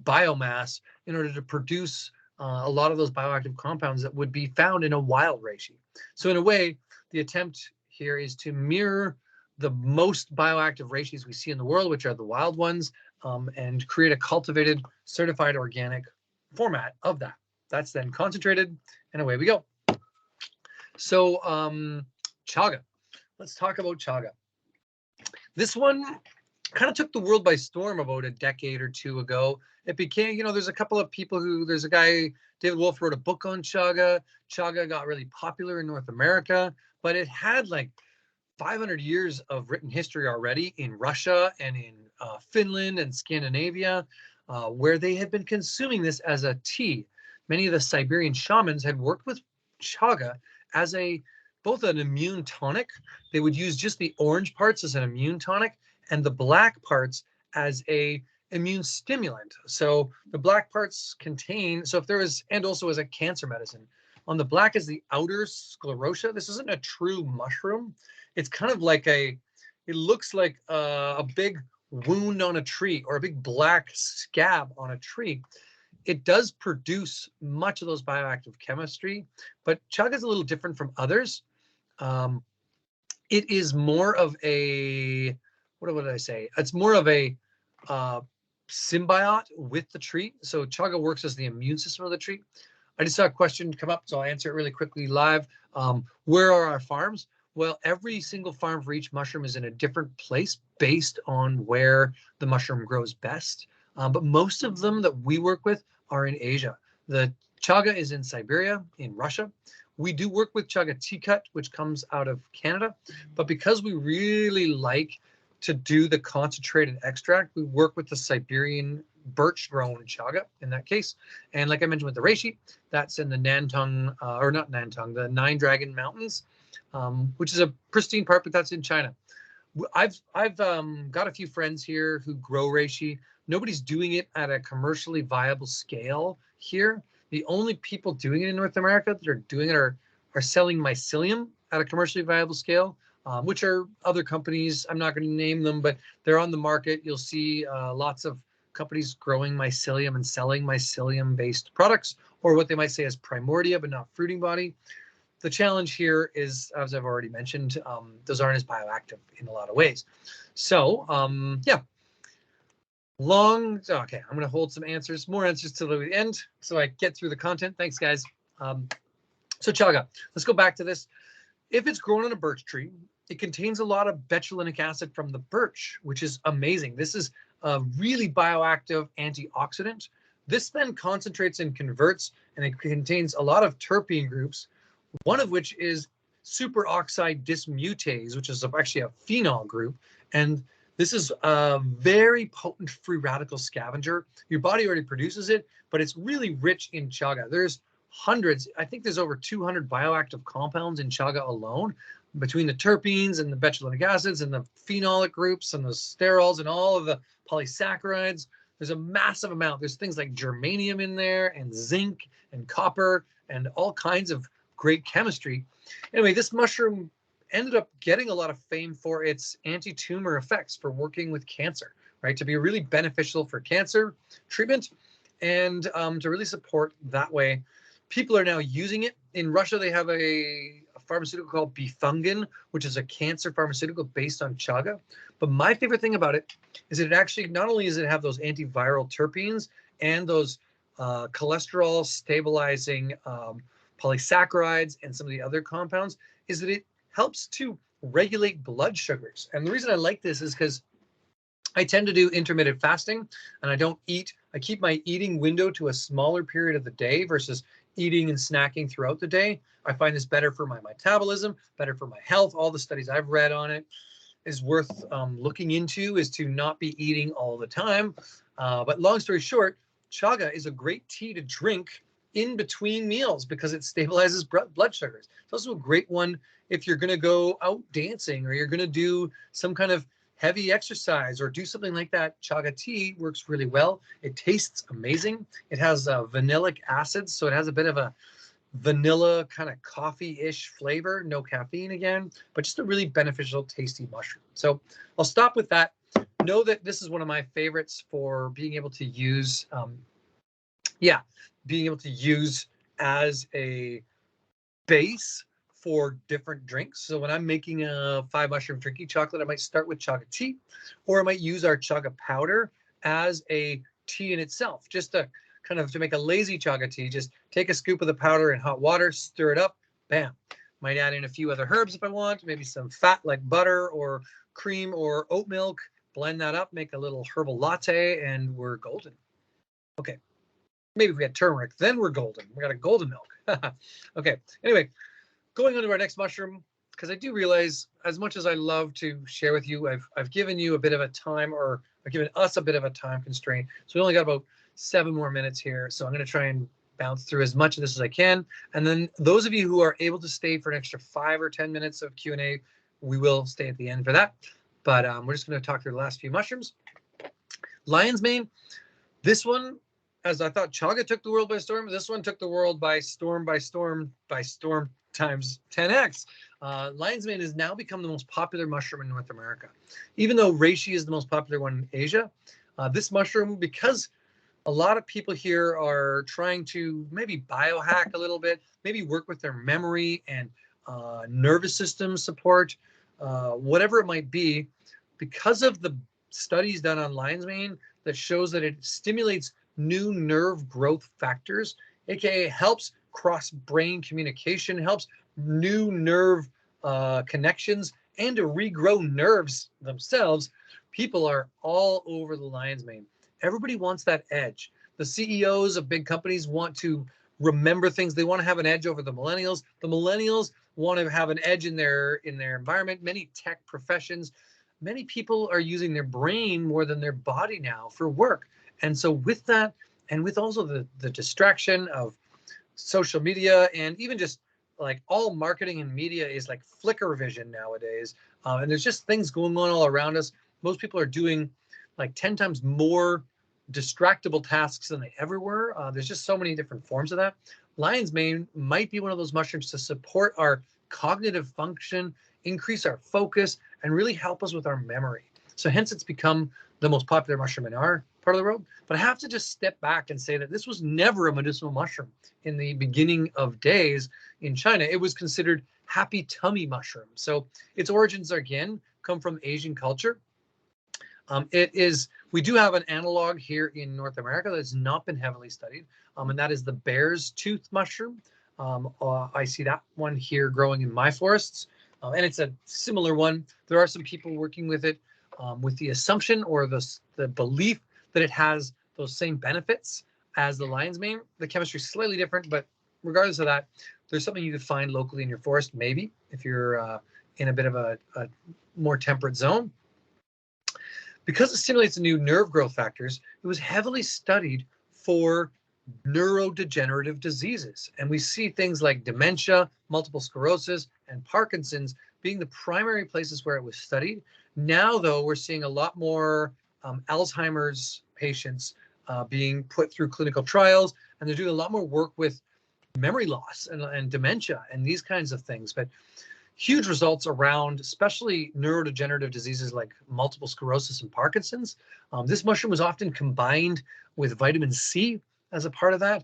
Speaker 1: biomass in order to produce a lot of those bioactive compounds that would be found in a wild reishi. So in a way, the attempt here is to mirror the most bioactive reishis we see in the world, which are the wild ones, and create a cultivated, certified organic format of that. That's then concentrated, and away we go. So chaga. Let's talk about chaga. This one kind of took the world by storm about a decade or two ago. It became, there's a couple of people there's a guy, David Wolf, wrote a book on chaga. Chaga got really popular in North America, but it had like 500 years of written history already in Russia and in Finland and Scandinavia, where they had been consuming this as a tea. Many of the Siberian shamans had worked with chaga as both an immune tonic. They would use just the orange parts as an immune tonic and the black parts as a immune stimulant. So the black parts contain, so if there was, and also as a cancer medicine. On the black is the outer sclerotia. This isn't a true mushroom. It's kind of like it looks like a big wound on a tree or a big black scab on a tree. It does produce much of those bioactive chemistry, but chaga is a little different from others. It is more of a, what would I say? It's more of a symbiote with the tree. So chaga works as the immune system of the tree. I just saw a question come up, so I'll answer it really quickly live. Where are our farms? Well, every single farm for each mushroom is in a different place based on where the mushroom grows best. But most of them that we work with are in Asia. The chaga is in Siberia, in Russia. We do work with chaga teacut, which comes out of Canada. But because we really like to do the concentrated extract, we work with the Siberian birch-grown chaga in that case. And like I mentioned with the reishi, that's in the the Nine Dragon Mountains, which is a pristine part, but that's in China. I've got a few friends here who grow reishi. Nobody's doing it at a commercially viable scale here. The only people doing it in North America that are doing it are selling mycelium at a commercially viable scale, which are other companies. I'm not going to name them, but they're on the market. You'll see lots of companies growing mycelium and selling mycelium-based products, or what they might say is primordia, but not fruiting body. The challenge here is, as I've already mentioned, those aren't as bioactive in a lot of ways. So, yeah. Okay, I'm going to hold some answers, more answers till the end, so I get through the content. Thanks, guys. So chaga, let's go back to this. If it's grown on a birch tree, it contains a lot of betulinic acid from the birch, which is amazing. This is a really bioactive antioxidant. This then concentrates and converts, and it contains a lot of terpene groups, one of which is superoxide dismutase, which is actually a phenol group. And this is a very potent free radical scavenger. Your body already produces it, but it's really rich in chaga. There's hundreds, I think there's over 200 bioactive compounds in chaga alone, between the terpenes and the betulinic acids and the phenolic groups and the sterols and all of the polysaccharides. There's a massive amount. There's things like germanium in there and zinc and copper and all kinds of great chemistry. Anyway, this mushroom ended up getting a lot of fame for its anti-tumor effects for working with cancer, right? To be really beneficial for cancer treatment and to really support that way. People are now using it. In Russia, they have a pharmaceutical called Bifungin, which is a cancer pharmaceutical based on chaga. But my favorite thing about it is that it actually, not only does it have those antiviral terpenes and those cholesterol stabilizing polysaccharides and some of the other compounds, is that it helps to regulate blood sugars. And the reason I like this is because I tend to do intermittent fasting and I don't eat. I keep my eating window to a smaller period of the day versus eating and snacking throughout the day. I find this better for my metabolism, better for my health. All the studies I've read on it is worth looking into, is to not be eating all the time. But long story short, chaga is a great tea to drink in between meals because it stabilizes blood sugars. It's also a great one if you're going to go out dancing or you're going to do some kind of heavy exercise or do something like that, chaga tea works really well. It tastes amazing. It has vanillic acids, so it has a bit of a vanilla kind of coffee-ish flavor, no caffeine again, but just a really beneficial, tasty mushroom. So I'll stop with that. Know that this is one of my favorites for being able to use, being able to use as a base for different drinks. So when I'm making a 5 mushroom drinking chocolate, I might start with chaga tea, or I might use our chaga powder as a tea in itself, just to kind of to make a lazy chaga tea. Just take a scoop of the powder in hot water, stir it up, bam. Might add in a few other herbs if I want, maybe some fat like butter or cream or oat milk, blend that up, make a little herbal latte, and we're golden. Okay. Maybe if we had turmeric, then we're golden. We got a golden milk. Okay. Anyway, going on to our next mushroom, because I do realize as much as I love to share with you, I've given you a bit of a time, or I've given us a bit of a time constraint. So we only got about 7 more minutes here. So I'm going to try and bounce through as much of this as I can. And then those of you who are able to stay for an extra 5 or 10 minutes of Q&A, we will stay at the end for that. But we're just going to talk through the last few mushrooms. Lion's mane, this one, as I thought chaga took the world by storm, this one took the world by storm times 10x. Lion's mane has now become the most popular mushroom in North America. Even though reishi is the most popular one in Asia, this mushroom, because a lot of people here are trying to maybe biohack a little bit, maybe work with their memory and nervous system support, whatever it might be, because of the studies done on lion's mane that shows that it stimulates new nerve growth factors, aka helps cross-brain communication, helps new nerve connections, and to regrow nerves themselves. People are all over the lion's mane. Everybody wants that edge. The CEOs of big companies want to remember things. They want to have an edge over the millennials. The millennials want to have an edge in their environment. Many tech professions, many people are using their brain more than their body now for work. And so with that, and with also the distraction of social media, and even just like all marketing and media is like flicker vision nowadays. And there's just things going on all around us. Most people are doing like 10 times more distractible tasks than they ever were. There's just so many different forms of that. Lion's mane might be one of those mushrooms to support our cognitive function, increase our focus, and really help us with our memory. So hence it's become the most popular mushroom in our part of the world. But I have to just step back and say that this was never a medicinal mushroom in the beginning of days in China. It was considered happy tummy mushroom. So its origins, again, come from Asian culture. We do have an analog here in North America that's not been heavily studied, and that is the bear's tooth mushroom. I see that one here growing in my forests, and it's a similar one. There are some people working with it with the assumption or the belief that it has those same benefits as the lion's mane. The chemistry is slightly different, but regardless of that, there's something you could find locally in your forest, maybe, if you're in a bit of a more temperate zone. Because it stimulates the new nerve growth factors, it was heavily studied for neurodegenerative diseases. And we see things like dementia, multiple sclerosis, and Parkinson's being the primary places where it was studied. Now, though, we're seeing a lot more Alzheimer's patients being put through clinical trials, and they're doing a lot more work with memory loss and dementia and these kinds of things. But huge results around especially neurodegenerative diseases like multiple sclerosis and Parkinson's. This mushroom was often combined with vitamin C as a part of that.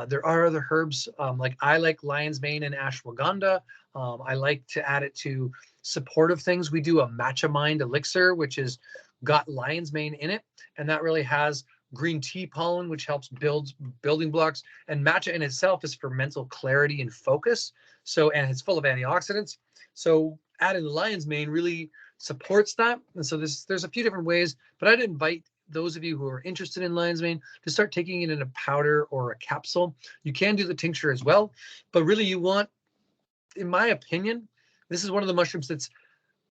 Speaker 1: There are other herbs, I like lion's mane and ashwagandha. I like to add it to supportive things. We do a matcha mind elixir, which has got lion's mane in it, and that really has green tea pollen, which helps build building blocks. And matcha in itself is for mental clarity and focus. So, and it's full of antioxidants. So adding the lion's mane really supports that. And so there's a few different ways, but I'd invite those of you who are interested in lion's mane to start taking it in a powder or a capsule. You can do the tincture as well, but really you want, in my opinion, this is one of the mushrooms that's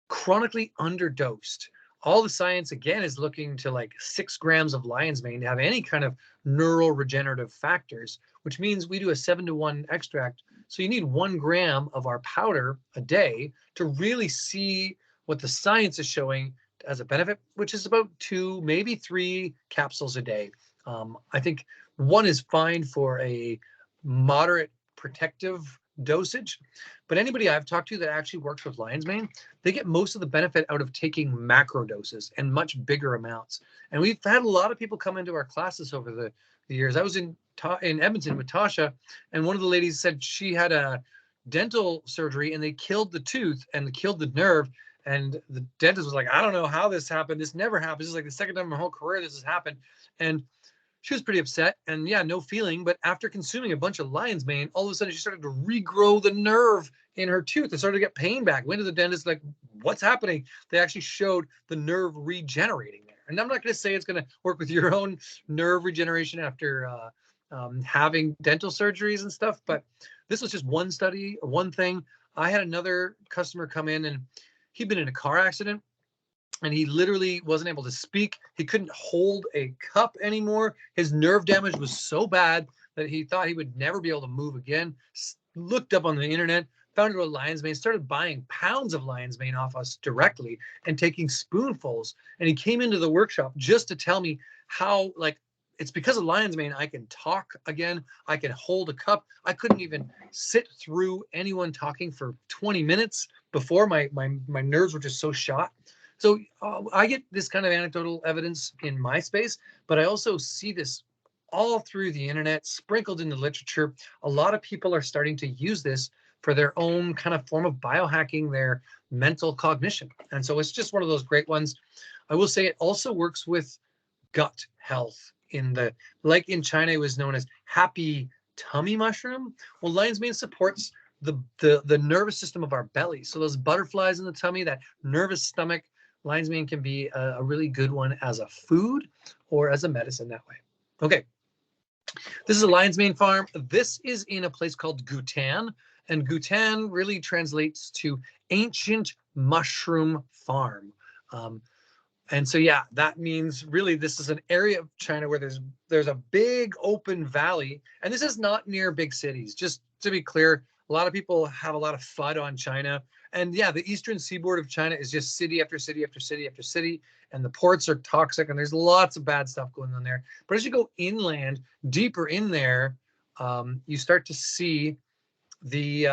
Speaker 1: chronically underdosed. All the science, again, is looking to like 6 grams of lion's mane to have any kind of neural regenerative factors, which means we do a 7-to-1 extract. So you need 1 gram of our powder a day to really see what the science is showing as a benefit, which is about 2, maybe 3 capsules a day. I think 1 is fine for a moderate protective dosage, but anybody I've talked to that actually works with lion's mane, they get most of the benefit out of taking macro doses and much bigger amounts. And we've had a lot of people come into our classes over the years. I was in Edmonton with Tasha, and one of the ladies said she had a dental surgery and they killed the tooth and killed the nerve. And the dentist was like, I don't know how this happened. This never happens. This is like the second time in my whole career this has happened. And she was pretty upset, and yeah, no feeling. But after consuming a bunch of lion's mane, all of a sudden she started to regrow the nerve in her tooth and started to get pain back. Went to the dentist, like, what's happening? They actually showed the nerve regenerating there. And I'm not going to say it's going to work with your own nerve regeneration after having dental surgeries and stuff, but this was just one study, one thing. I had another customer come in, and he'd been in a car accident, and he literally wasn't able to speak. He couldn't hold a cup anymore. His nerve damage was so bad that he thought he would never be able to move again. Looked up on the internet, found out about lion's mane, started buying pounds of lion's mane off us directly and taking spoonfuls. And he came into the workshop just to tell me how, like, it's because of lion's mane I can talk again. I can hold a cup. I couldn't even sit through anyone talking for 20 minutes before. My nerves were just so shot. So I get this kind of anecdotal evidence in my space, but I also see this all through the internet, sprinkled in the literature. A lot of people are starting to use this for their own kind of form of biohacking their mental cognition. And so it's just one of those great ones. I will say it also works with gut health. Like in China, it was known as happy tummy mushroom. Well, lion's mane supports the nervous system of our belly. So those butterflies in the tummy, that nervous stomach, lion's mane can be a really good one as a food or as a medicine that way. Okay, this is a lion's mane farm. This is in a place called Gutan, and Gutan really translates to ancient mushroom farm. And so, yeah, that means really this is an area of China where there's a big open valley, and this is not near big cities. Just to be clear, a lot of people have a lot of FUD on China. And yeah, the eastern seaboard of China is just city after city after city after city, and the ports are toxic, and there's lots of bad stuff going on there. But as you go inland, deeper in there, you start to see these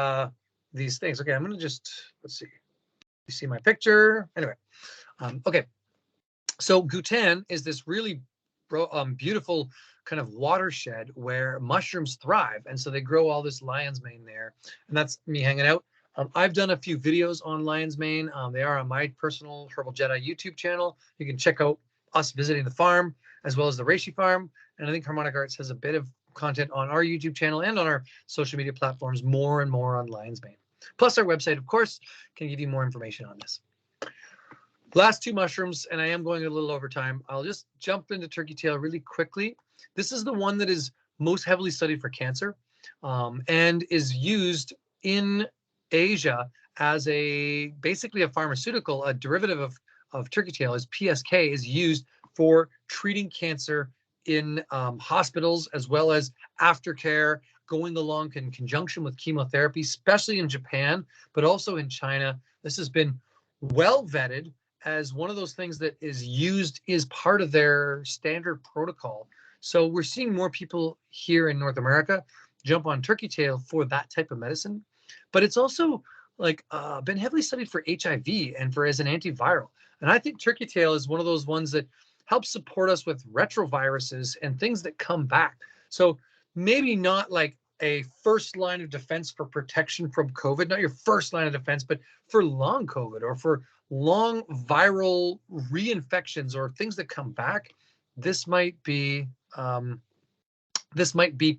Speaker 1: things. Okay, I'm gonna just, let's see. You see my picture? Anyway, okay. So Gutan is this really beautiful kind of watershed where mushrooms thrive. And so they grow all this lion's mane there. And that's me hanging out. I've done a few videos on lion's mane. They are on my personal Herbal Jedi YouTube channel. You can check out us visiting the farm as well as the reishi farm. And I think Harmonic Arts has a bit of content on our YouTube channel and on our social media platforms, more and more on lion's mane. Plus our website, of course, can give you more information on this. Last 2 mushrooms, and I am going a little over time. I'll just jump into turkey tail really quickly. This is the one that is most heavily studied for cancer and is used in Asia as basically a pharmaceutical. A derivative of turkey tail is PSK, is used for treating cancer in hospitals as well as aftercare, going along in conjunction with chemotherapy, especially in Japan, but also in China. This has been well vetted as one of those things that is used as part of their standard protocol. So we're seeing more people here in North America jump on turkey tail for that type of medicine. But it's also like been heavily studied for HIV and for as an antiviral. And I think turkey tail is one of those ones that helps support us with retroviruses and things that come back. So maybe not like a first line of defense for protection from COVID, not your first line of defense, but for long COVID or for long viral reinfections or things that come back, this might be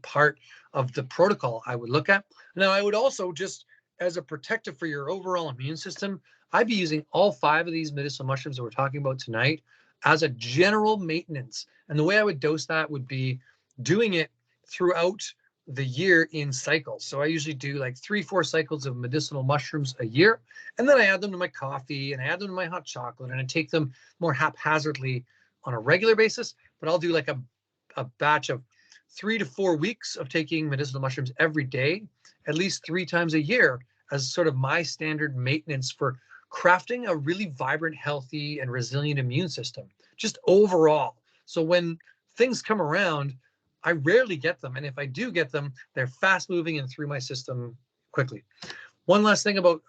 Speaker 1: part of the protocol I would look at. Now, I would also, just as a protective for your overall immune system, I'd be using all 5 of these medicinal mushrooms that we're talking about tonight as a general maintenance. And the way I would dose that would be doing it throughout the year in cycles. So I usually do like 3-4 cycles of medicinal mushrooms a year, and then I add them to my coffee and I add them to my hot chocolate, and I take them more haphazardly on a regular basis. But I'll do like a batch of 3 to 4 weeks of taking medicinal mushrooms every day, at least 3 times a year, as sort of my standard maintenance for crafting a really vibrant, healthy, and resilient immune system, just overall. So when things come around, I rarely get them. And if I do get them, they're fast moving and through my system quickly. One last thing about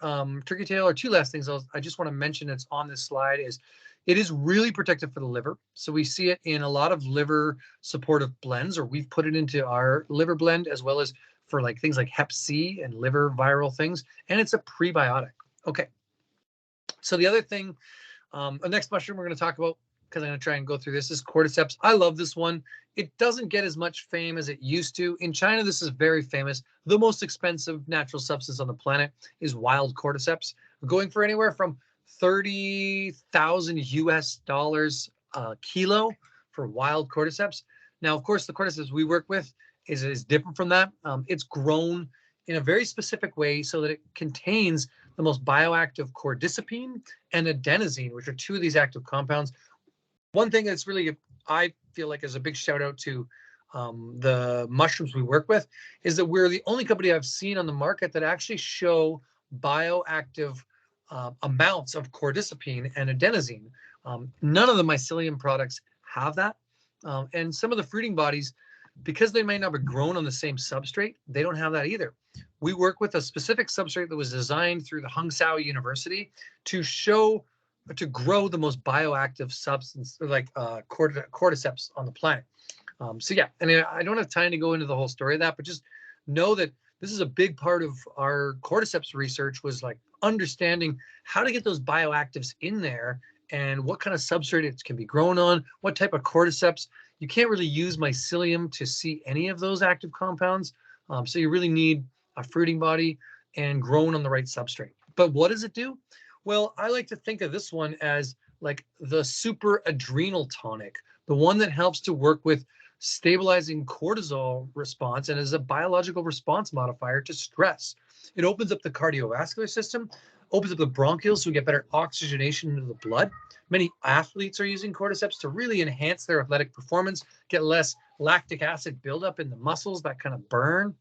Speaker 1: turkey tail, or two last things I just want to mention that's on this slide, is it is really protective for the liver. So we see it in a lot of liver supportive blends, or we've put it into our liver blend, as well as for like things like Hep C and liver viral things. And it's a prebiotic. Okay. So the other thing, the next mushroom we're going to talk about, because I'm going to try and go through this, is cordyceps. I love this one. It doesn't get as much fame as it used to. In China, this is very famous. The most expensive natural substance on the planet is wild cordyceps. We're going for anywhere from 30,000 US dollars a kilo for wild cordyceps. Now, of course, the cordyceps we work with is different from that. It's grown in a very specific way so that it contains the most bioactive cordycepine and adenosine, which are two of these active compounds. One thing that's really, I feel like, is a big shout out to the mushrooms we work with, is that we're the only company I've seen on the market that actually show bioactive amounts of cordycepine and adenosine. None of the mycelium products have that. And some of the fruiting bodies, because they might not be grown on the same substrate, they don't have that either. We work with a specific substrate that was designed through the Hung Sao University to grow the most bioactive substance, like cordyceps on the planet. So yeah, and I don't have time to go into the whole story of that, but just know that this is a big part of our cordyceps research, was like understanding how to get those bioactives in there and what kind of substrate it can be grown on, what type of cordyceps. You can't really use mycelium to see any of those active compounds. So you really need a fruiting body and grown on the right substrate. But what does it do? Well, I like to think of this one as like the super adrenal tonic, the one that helps to work with stabilizing cortisol response and is a biological response modifier to stress. It opens up the cardiovascular system, opens up the bronchioles so we get better oxygenation into the blood. Many athletes are using cordyceps to really enhance their athletic performance, get less lactic acid buildup in the muscles, that kind of burn,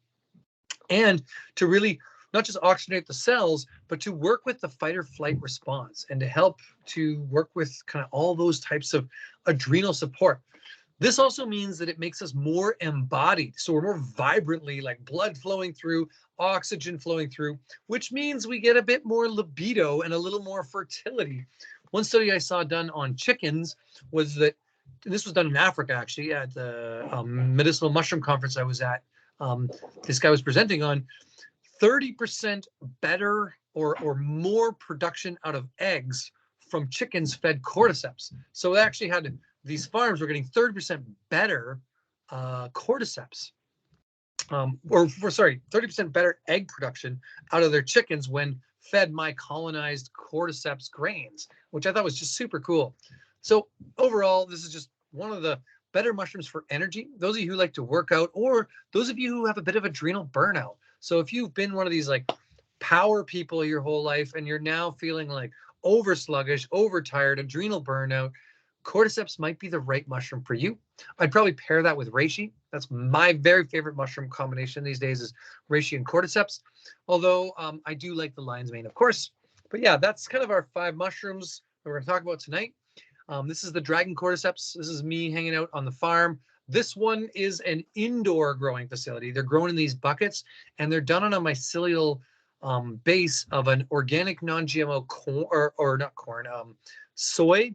Speaker 1: and to really not just oxygenate the cells, but to work with the fight or flight response and to help to work with kind of all those types of adrenal support. This also means that it makes us more embodied. So we're more vibrantly, like blood flowing through, oxygen flowing through, which means we get a bit more libido and a little more fertility. One study I saw done on chickens was that, this was done in Africa actually, at the medicinal mushroom conference I was at. This guy was presenting on 30% better or more production out of eggs from chickens fed cordyceps. So they actually had, these farms were getting 30% better cordyceps, 30% better egg production out of their chickens when fed my colonized cordyceps grains, which I thought was just super cool. So overall, this is just one of the better mushrooms for energy. Those of you who like to work out, or those of you who have a bit of adrenal burnout. So if you've been one of these like power people your whole life and you're now feeling like over sluggish, overtired, adrenal burnout, cordyceps might be the right mushroom for you. I'd probably pair that with reishi. That's my very favorite mushroom combination these days, is reishi and cordyceps. Although I do like the lion's mane, of course. But yeah, that's kind of our 5 mushrooms that we're going to talk about tonight. This is the dragon cordyceps. This is me hanging out on the farm. This one is an indoor growing facility. They're grown in these buckets, and they're done on a mycelial base of an organic non-GMO corn, or not corn, soy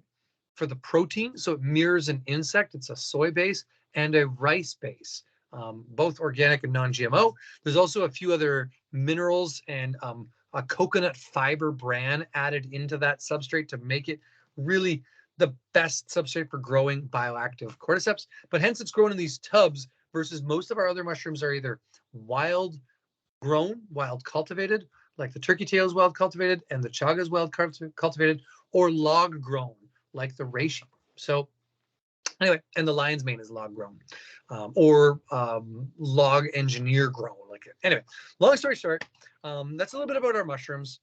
Speaker 1: for the protein. So it mirrors an insect. It's a soy base and a rice base, both organic and non-GMO. There's also a few other minerals and a coconut fiber bran added into that substrate to make it really the best substrate for growing bioactive cordyceps. But hence it's grown in these tubs versus most of our other mushrooms are either wild grown, wild cultivated, like the turkey tail is wild cultivated and the chaga is wild cultivated, or log grown, like the reishi. So anyway, and the lion's mane is log grown, or log engineer grown. Like it. Anyway, long story short, that's a little bit about our mushrooms.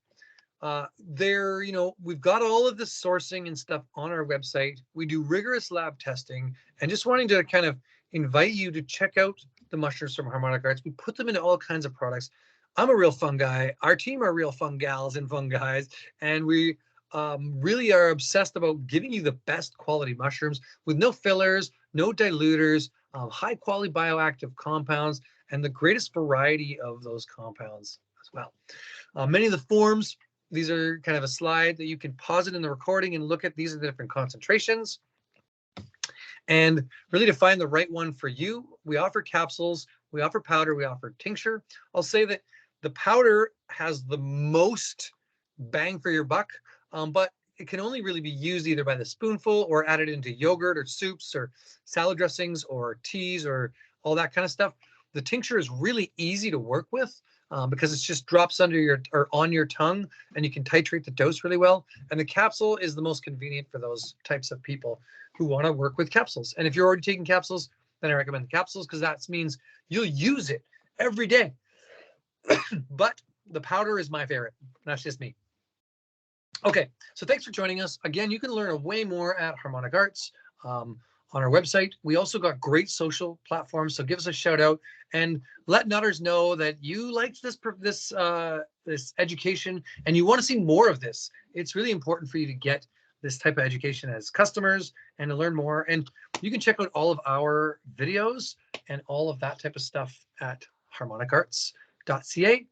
Speaker 1: We've got all of this sourcing and stuff on our website. We do rigorous lab testing, and just wanting to kind of invite you to check out the mushrooms from Harmonic Arts. We put them into all kinds of products. I'm a real fun guy. Our team are real fun gals and fun guys. And we really are obsessed about giving you the best quality mushrooms with no fillers, no diluters, high quality bioactive compounds, and the greatest variety of those compounds as well. Many of the forms, these are kind of a slide that you can pause it in the recording and look at. These are the different concentrations. And really to find the right one for you, we offer capsules, we offer powder, we offer tincture. I'll say that the powder has the most bang for your buck, but it can only really be used either by the spoonful or added into yogurt or soups or salad dressings or teas or all that kind of stuff. The tincture is really easy to work with because it just drops under your or on your tongue, and you can titrate the dose really well. And the capsule is the most convenient for those types of people who want to work with capsules. And if you're already taking capsules, then I recommend the capsules because that means you'll use it every day. But the powder is my favorite. That's just me. Okay, so thanks for joining us. Again, you can learn way more at Harmonic Arts on our website. We also got great social platforms, so give us a shout out and let Nutters know that you liked this education and you want to see more of this. It's really important for you to get this type of education as customers and to learn more. And you can check out all of our videos and all of that type of stuff at harmonicarts.ca.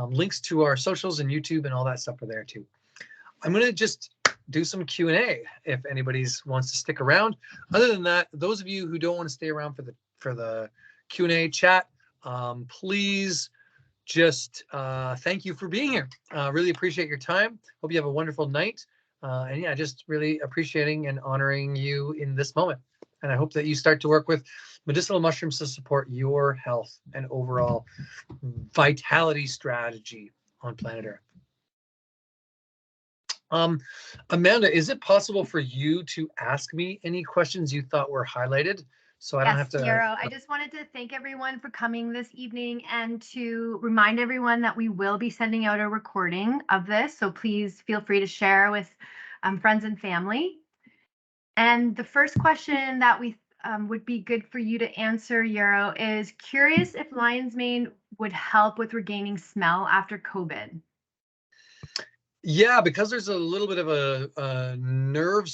Speaker 1: Links to our socials and YouTube and all that stuff are there too. I'm going to just do some Q&A if anybody wants to stick around. Other than that, those of you who don't want to stay around for the Q&A chat, please just thank you for being here. Really appreciate your time. Hope you have a wonderful night. And yeah, just really appreciating and honoring you in this moment. And I hope that you start to work with medicinal mushrooms to support your health and overall vitality strategy on planet Earth. Amanda, is it possible for you to ask me any questions you thought were highlighted? So I don't have to.
Speaker 2: Yarrow, I just wanted to thank everyone for coming this evening and to remind everyone that we will be sending out a recording of this. So please feel free to share with friends and family. And the first question that we would be good for you to answer, Yarrow, is curious if lion's mane would help with regaining smell after COVID.
Speaker 1: Yeah, because there's a little bit of a nerve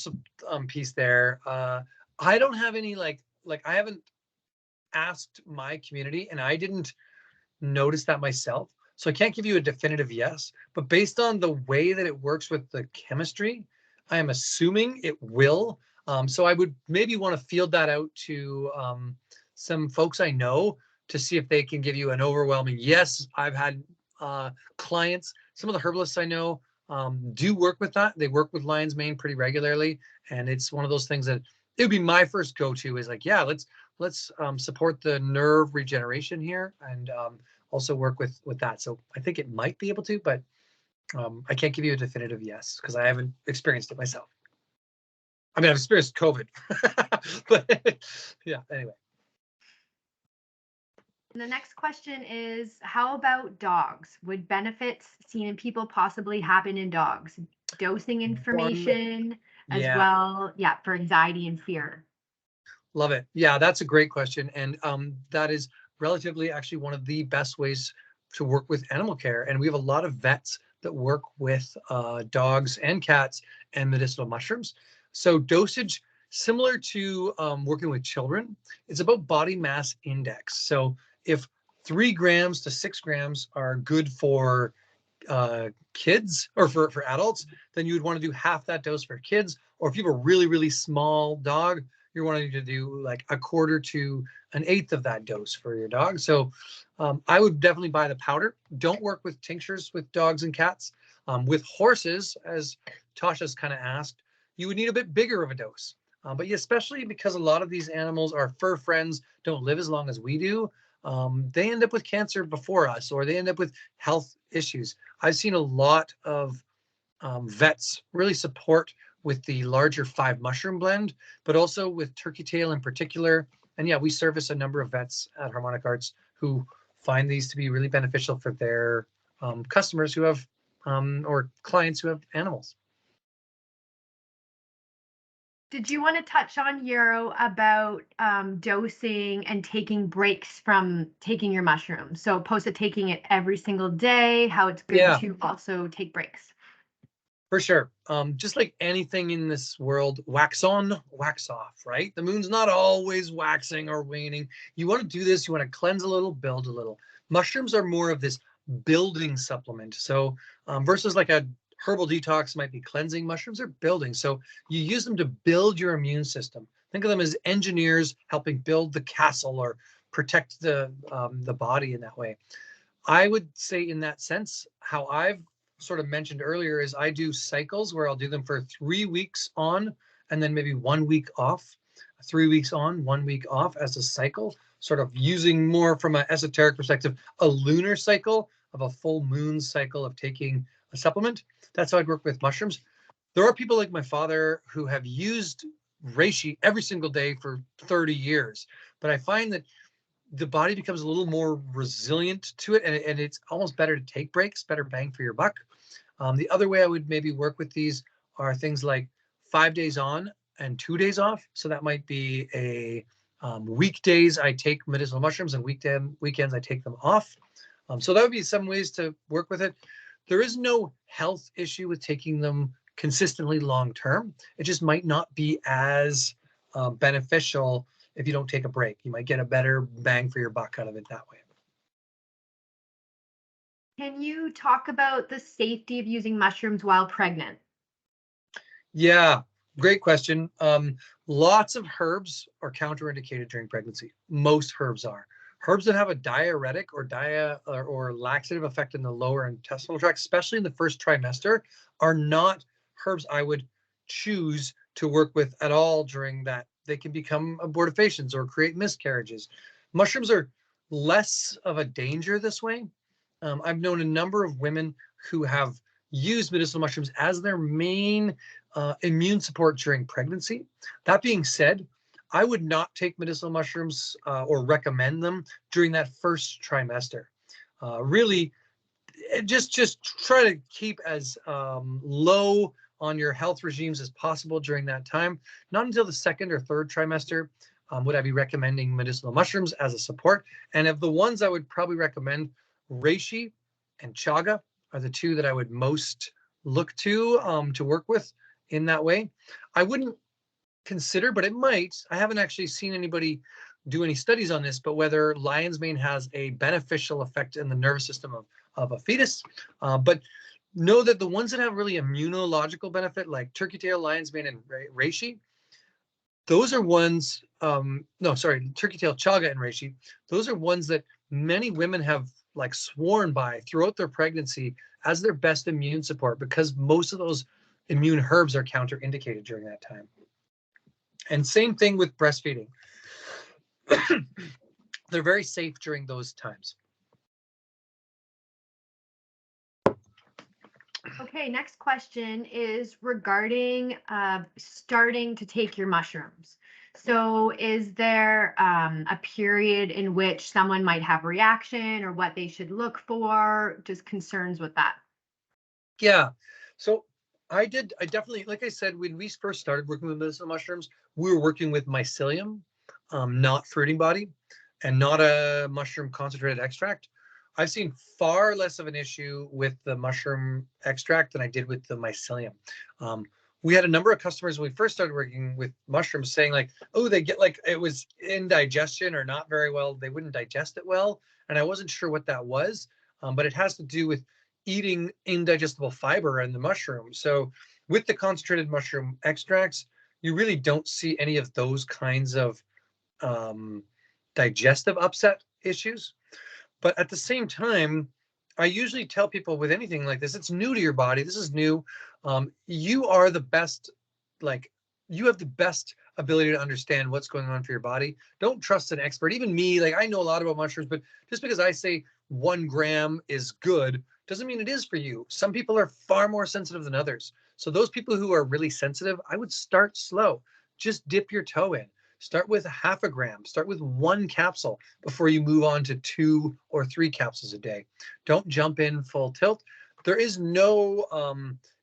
Speaker 1: piece there. I don't have any like I haven't asked my community, and I didn't notice that myself. So I can't give you a definitive yes. But based on the way that it works with the chemistry, I am assuming it will. So I would maybe want to field that out to some folks I know to see if they can give you an overwhelming yes. I've had clients, some of the herbalists I know do work with that. They work with lion's mane pretty regularly, and it's one of those things that it would be my first go-to is like, yeah, let's support the nerve regeneration here and also work with that. So I think it might be able to, but I can't give you a definitive yes because I haven't experienced it myself. I mean, I've experienced COVID, but yeah, anyway.
Speaker 2: And the next question is, how about dogs? Would benefits seen in people possibly happen in dogs? Dosing information as well, for anxiety and fear.
Speaker 1: Love it. Yeah, that's a great question. And that is relatively actually one of the best ways to work with animal care. And we have a lot of vets that work with dogs and cats and medicinal mushrooms. So dosage, similar to working with children, it's about body mass index. So if 3 grams to 6 grams are good for kids or for adults, then you would want to do half that dose for kids. Or if you have a really, really small dog, you're wanting to do like 1/4 to 1/8 of that dose for your dog. So I would definitely buy the powder. Don't work with tinctures with dogs and cats. With horses, as Tasha's kind of asked, you would need a bit bigger of a dose. But especially because a lot of these animals, our fur friends, don't live as long as we do. They end up with cancer before us, or they end up with health issues. I've seen a lot of vets really support with the larger 5 mushroom blend, but also with turkey tail in particular. And yeah, we service a number of vets at Harmonic Arts who find these to be really beneficial for their customers who have or clients who have animals.
Speaker 2: Did you want to touch on, Yarrow, about dosing and taking breaks from taking your mushrooms? So opposed to taking it every single day, how it's good
Speaker 1: Yeah,
Speaker 2: to also take breaks.
Speaker 1: for sure. Just like anything in this world, wax on, wax off, right? The moon's not always waxing or waning. You want to do this, you want to cleanse a little, build a little. Mushrooms are more of this building supplement. So versus like a herbal detox might be cleansing, mushrooms are building. So you use them to build your immune system. Think of them as engineers helping build the castle or protect the body in that way. I would say in that sense, how I've sort of mentioned earlier is I do cycles where I'll do them for 3 weeks on and then maybe 1 week off, 3 weeks on, 1 week off as a cycle, sort of using more from an esoteric perspective, a lunar cycle of a full moon cycle of taking a supplement. That's how I'd work with mushrooms. There are people like my father who have used reishi every single day for 30 years, but I find that the body becomes a little more resilient to it, and it's almost better to take breaks, better bang for your buck. The other way I would maybe work with these are things like 5 days on and 2 days off. So that might be a weekdays I take medicinal mushrooms and weekends I take them off. So that would be some ways to work with it. There is no health issue with taking them consistently long term. It just might not be as beneficial if you don't take a break. You might get a better bang for your buck out of it that way.
Speaker 2: Can you talk about the safety of using mushrooms while pregnant?
Speaker 1: Yeah, great question. Lots of herbs are counterindicated during pregnancy. Most herbs are. Herbs that have a diuretic or laxative effect in the lower intestinal tract, especially in the first trimester, are not herbs I would choose to work with at all during that. They can become abortifacients or create miscarriages. Mushrooms are less of a danger this way. I've known a number of women who have used medicinal mushrooms as their main immune support during pregnancy. That being said, I would not take medicinal mushrooms or recommend them during that first trimester. Really, just try to keep as low on your health regimes as possible during that time. Not until the second or third trimester would I be recommending medicinal mushrooms as a support. And of the ones I would probably recommend, reishi and chaga are the two that I would most look to work with in that way. I wouldn't consider, but it might. I haven't actually seen anybody do any studies on this, but whether lion's mane has a beneficial effect in the nervous system of a fetus. But know that the ones that have really immunological benefit, like turkey tail, lion's mane, and reishi, those are ones, turkey tail, chaga, and reishi, those are ones that many women have like sworn by throughout their pregnancy as their best immune support, because most of those immune herbs are counterindicated during that time. And same thing with breastfeeding. They're very safe during those times.
Speaker 2: Okay, next question is regarding starting to take your mushrooms. So is there a period in which someone might have a reaction or what they should look for? Just concerns with that.
Speaker 1: Yeah. So I definitely, like I said, when we first started working with medicinal mushrooms, we were working with mycelium, not fruiting body, and not a mushroom concentrated extract. I've seen far less of an issue with the mushroom extract than I did with the mycelium. We had a number of customers when we first started working with mushrooms saying like, oh, they get like it was indigestion or not very well. They wouldn't digest it well. And I wasn't sure what that was, but it has to do with eating indigestible fiber in the mushroom. So with the concentrated mushroom extracts, you really don't see any of those kinds of digestive upset issues. But at the same time, I usually tell people with anything like this, it's new to your body. This is new. You are the best, like you have the best ability to understand what's going on for your body. Don't trust an expert. Even me, like I know a lot about mushrooms, but just because I say 1 gram is good doesn't mean it is for you. Some people are far more sensitive than others. So those people who are really sensitive, I would start slow. Just dip your toe in. Start with 0.5 gram. Start with 1 capsule before you move on to 2 or 3 capsules a day. Don't jump in full tilt. There is no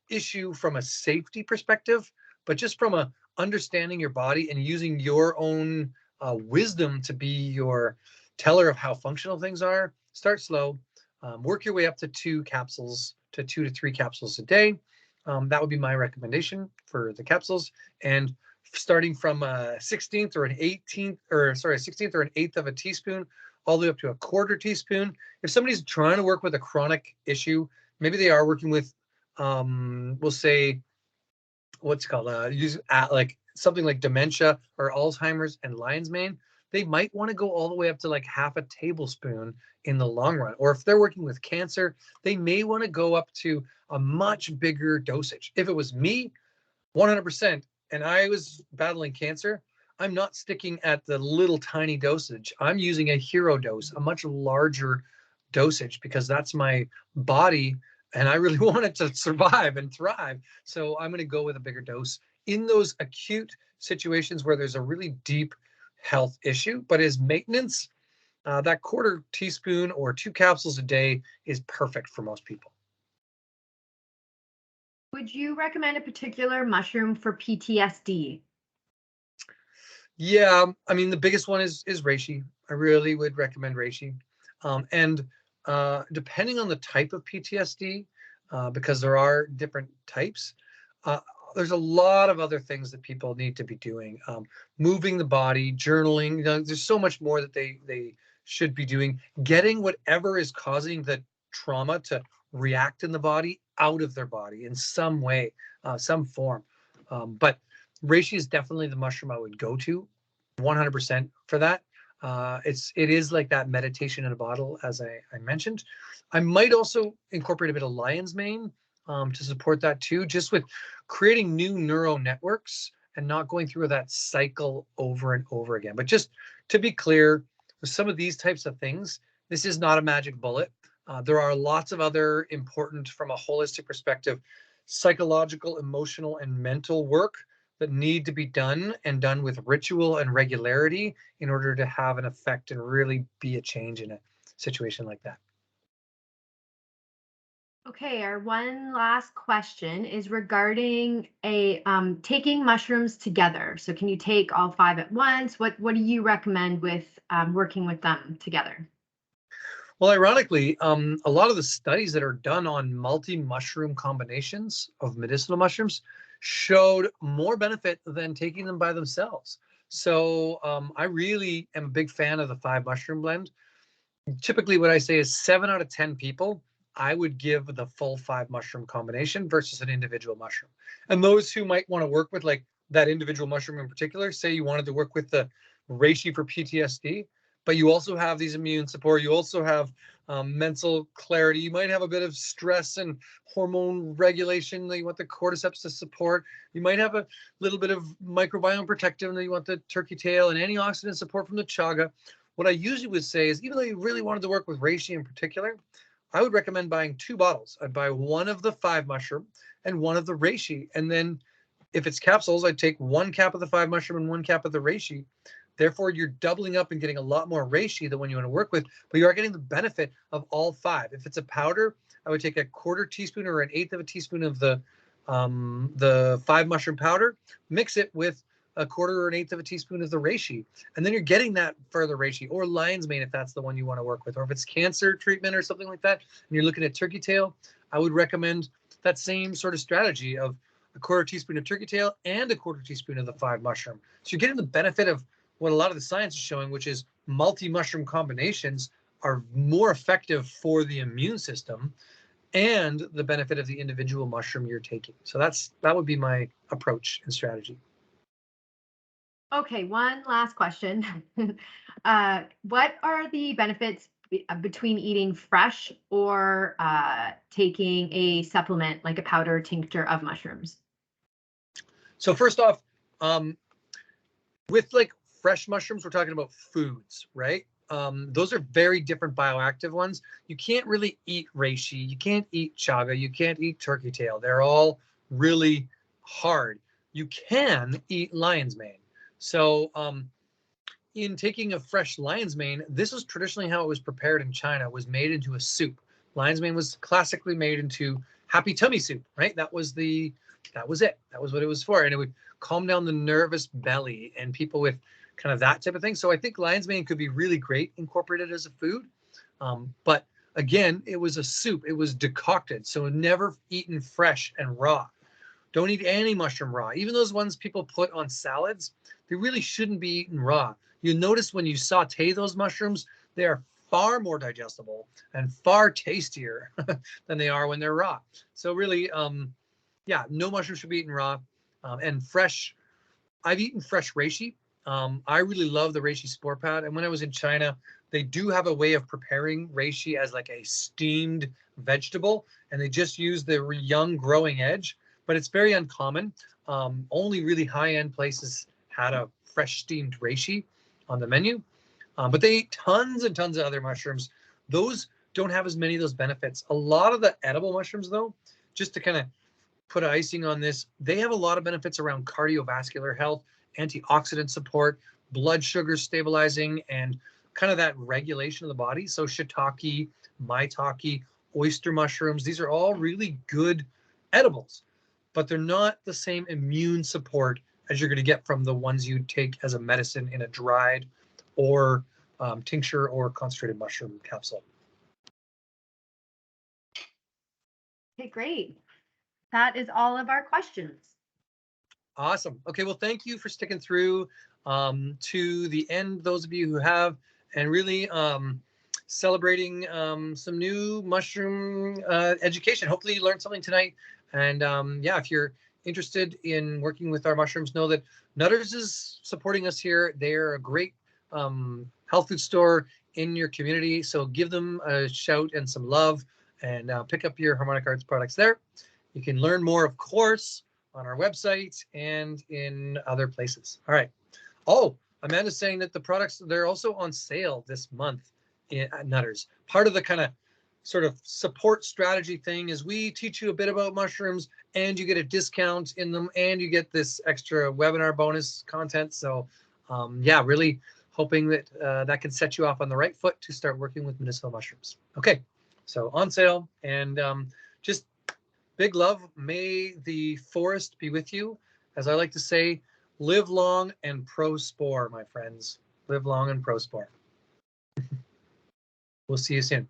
Speaker 1: issue from a safety perspective, but just from a understanding your body and using your own wisdom to be your teller of how functional things are. Start slow, work your way up to 2 to 3 capsules a day. That would be my recommendation for the capsules. And starting from a 16th or an 18th, or sorry, 16th or an 1/8 of a teaspoon, all the way up to a 1/4 teaspoon. If somebody's trying to work with a chronic issue, maybe they are working with, we'll say, what's called like something like dementia or Alzheimer's and lion's mane, they might want to go all the way up to like 1/2 tablespoon in the long run. Or if they're working with cancer, they may want to go up to a much bigger dosage. If it was me, 100%, and I was battling cancer, I'm not sticking at the little tiny dosage. I'm using a hero dose, a much larger dosage, because that's my body and I really want it to survive and thrive. So I'm going to go with a bigger dose in those acute situations where there's a really deep health issue. But as maintenance, that 1/4 teaspoon or 2 capsules a day is perfect for most people.
Speaker 2: Would you recommend a particular mushroom for PTSD?
Speaker 1: Yeah, I mean, the biggest one is reishi. I really would recommend reishi. And depending on the type of PTSD, because there are different types, uh, there's a lot of other things that people need to be doing. Moving the body, journaling. There's so much more that they should be doing. Getting whatever is causing the trauma to react in the body out of their body in some way, some form. But reishi is definitely the mushroom I would go to 100% for that. It is like that meditation in a bottle, as I mentioned. I might also incorporate a bit of lion's mane to support that too, just with creating new neural networks and not going through that cycle over and over again. But just to be clear, with some of these types of things, this is not a magic bullet. There are lots of other important, from a holistic perspective, psychological, emotional, and mental work that need to be done, and done with ritual and regularity, in order to have an effect and really be a change in a situation like that.
Speaker 2: Okay, our one last question is regarding a taking mushrooms together. So can you take all 5 at once? What do you recommend with working with them together?
Speaker 1: Well, ironically, a lot of the studies that are done on multi-mushroom combinations of medicinal mushrooms showed more benefit than taking them by themselves. So I really am a big fan of the 5 mushroom blend. Typically, what I say is 7 out of 10 people, I would give the full 5 mushroom combination versus an individual mushroom. And those who might want to work with like that individual mushroom in particular, say you wanted to work with the reishi for PTSD, but you also have these immune support, you also have mental clarity, you might have a bit of stress and hormone regulation that you want the cordyceps to support, you might have a little bit of microbiome protective that you want the turkey tail, and antioxidant support from the chaga. What I usually would say is, even though you really wanted to work with reishi in particular, I would recommend buying 2 bottles. I'd buy one of the 5 mushroom and one of the reishi. And then if it's capsules, I'd take 1 cap of the 5 mushroom and 1 cap of the reishi. Therefore, you're doubling up and getting a lot more reishi than one you want to work with, but you are getting the benefit of all 5. If it's a powder, I would take a 1/4 teaspoon or an 1/8 of a teaspoon of the 5 mushroom powder, mix it with a 1/4 or an 1/8 of a teaspoon of the reishi, and then you're getting that further reishi, or lion's mane if that's the one you want to work with. Or if it's cancer treatment or something like that, and you're looking at turkey tail, I would recommend that same sort of strategy of a 1/4 teaspoon of turkey tail and a 1/4 teaspoon of the 5 mushroom. So you're getting the benefit of what a lot of the science is showing, which is multi-mushroom combinations are more effective for the immune system, and the benefit of the individual mushroom you're taking. So that would be my approach and strategy.
Speaker 2: Okay, one last question. What are the benefits between eating fresh or taking a supplement like a powder tincture of mushrooms?
Speaker 1: So first off, um, with like fresh mushrooms, we're talking about foods, right? Those are very different bioactive ones. You can't really eat reishi, you can't eat chaga, you can't eat turkey tail. They're all really hard. You can eat lion's mane. So in taking a fresh lion's mane, this is traditionally how it was prepared in China. It was made into a soup. lion's mane was classically made into happy tummy soup, right? That was it. That was what it was for. And it would calm down the nervous belly and people with kind of that type of thing. So I think lion's mane could be really great incorporated as a food. But again, it was a soup. It was decocted. So never eaten fresh and raw. Don't eat any mushroom raw. Even those ones people put on salads, they really shouldn't be eaten raw. You'll notice when you saute those mushrooms, they are far more digestible and far tastier than they are when they're raw. So really, yeah, no mushroom should be eaten raw. And fresh, I've eaten fresh reishi. I really love the reishi spore pad. And when I was in China, they do have a way of preparing reishi as like a steamed vegetable. And they just use the young growing edge, but it's very uncommon. Only really high-end places had a fresh steamed reishi on the menu. But they eat tons and tons of other mushrooms. Those don't have as many of those benefits. A lot of the edible mushrooms, though, just to kind of put icing on this, they have a lot of benefits around cardiovascular health, antioxidant support, blood sugar stabilizing, and kind of that regulation of the body. So shiitake, maitake, oyster mushrooms, these are all really good edibles, but they're not the same immune support as you're going to get from the ones you take as a medicine in a dried or tincture or concentrated mushroom capsule.
Speaker 2: Okay, great. That is all of our questions.
Speaker 1: Awesome. Okay, well, thank you for sticking through to the end, those of you who have, and really celebrating some new mushroom education. Hopefully you learned something tonight. And yeah, if you're interested in working with our mushrooms, know that Nutters is supporting us here. They're a great health food store in your community. So give them a shout and some love and pick up your Harmonic Arts products there. You can learn more, of course, on our website and in other places. All right. Oh, Amanda's saying that the products, they're also on sale this month at Nutters. Part of the kind of sort of support strategy thing is we teach you a bit about mushrooms and you get a discount in them and you get this extra webinar bonus content. So yeah, really hoping that that can set you off on the right foot to start working with medicinal mushrooms. Okay, so on sale, and just big love. May the forest be with you. As I like to say, live long and pro-spore, my friends. Live long and pro-spore. We'll see you soon.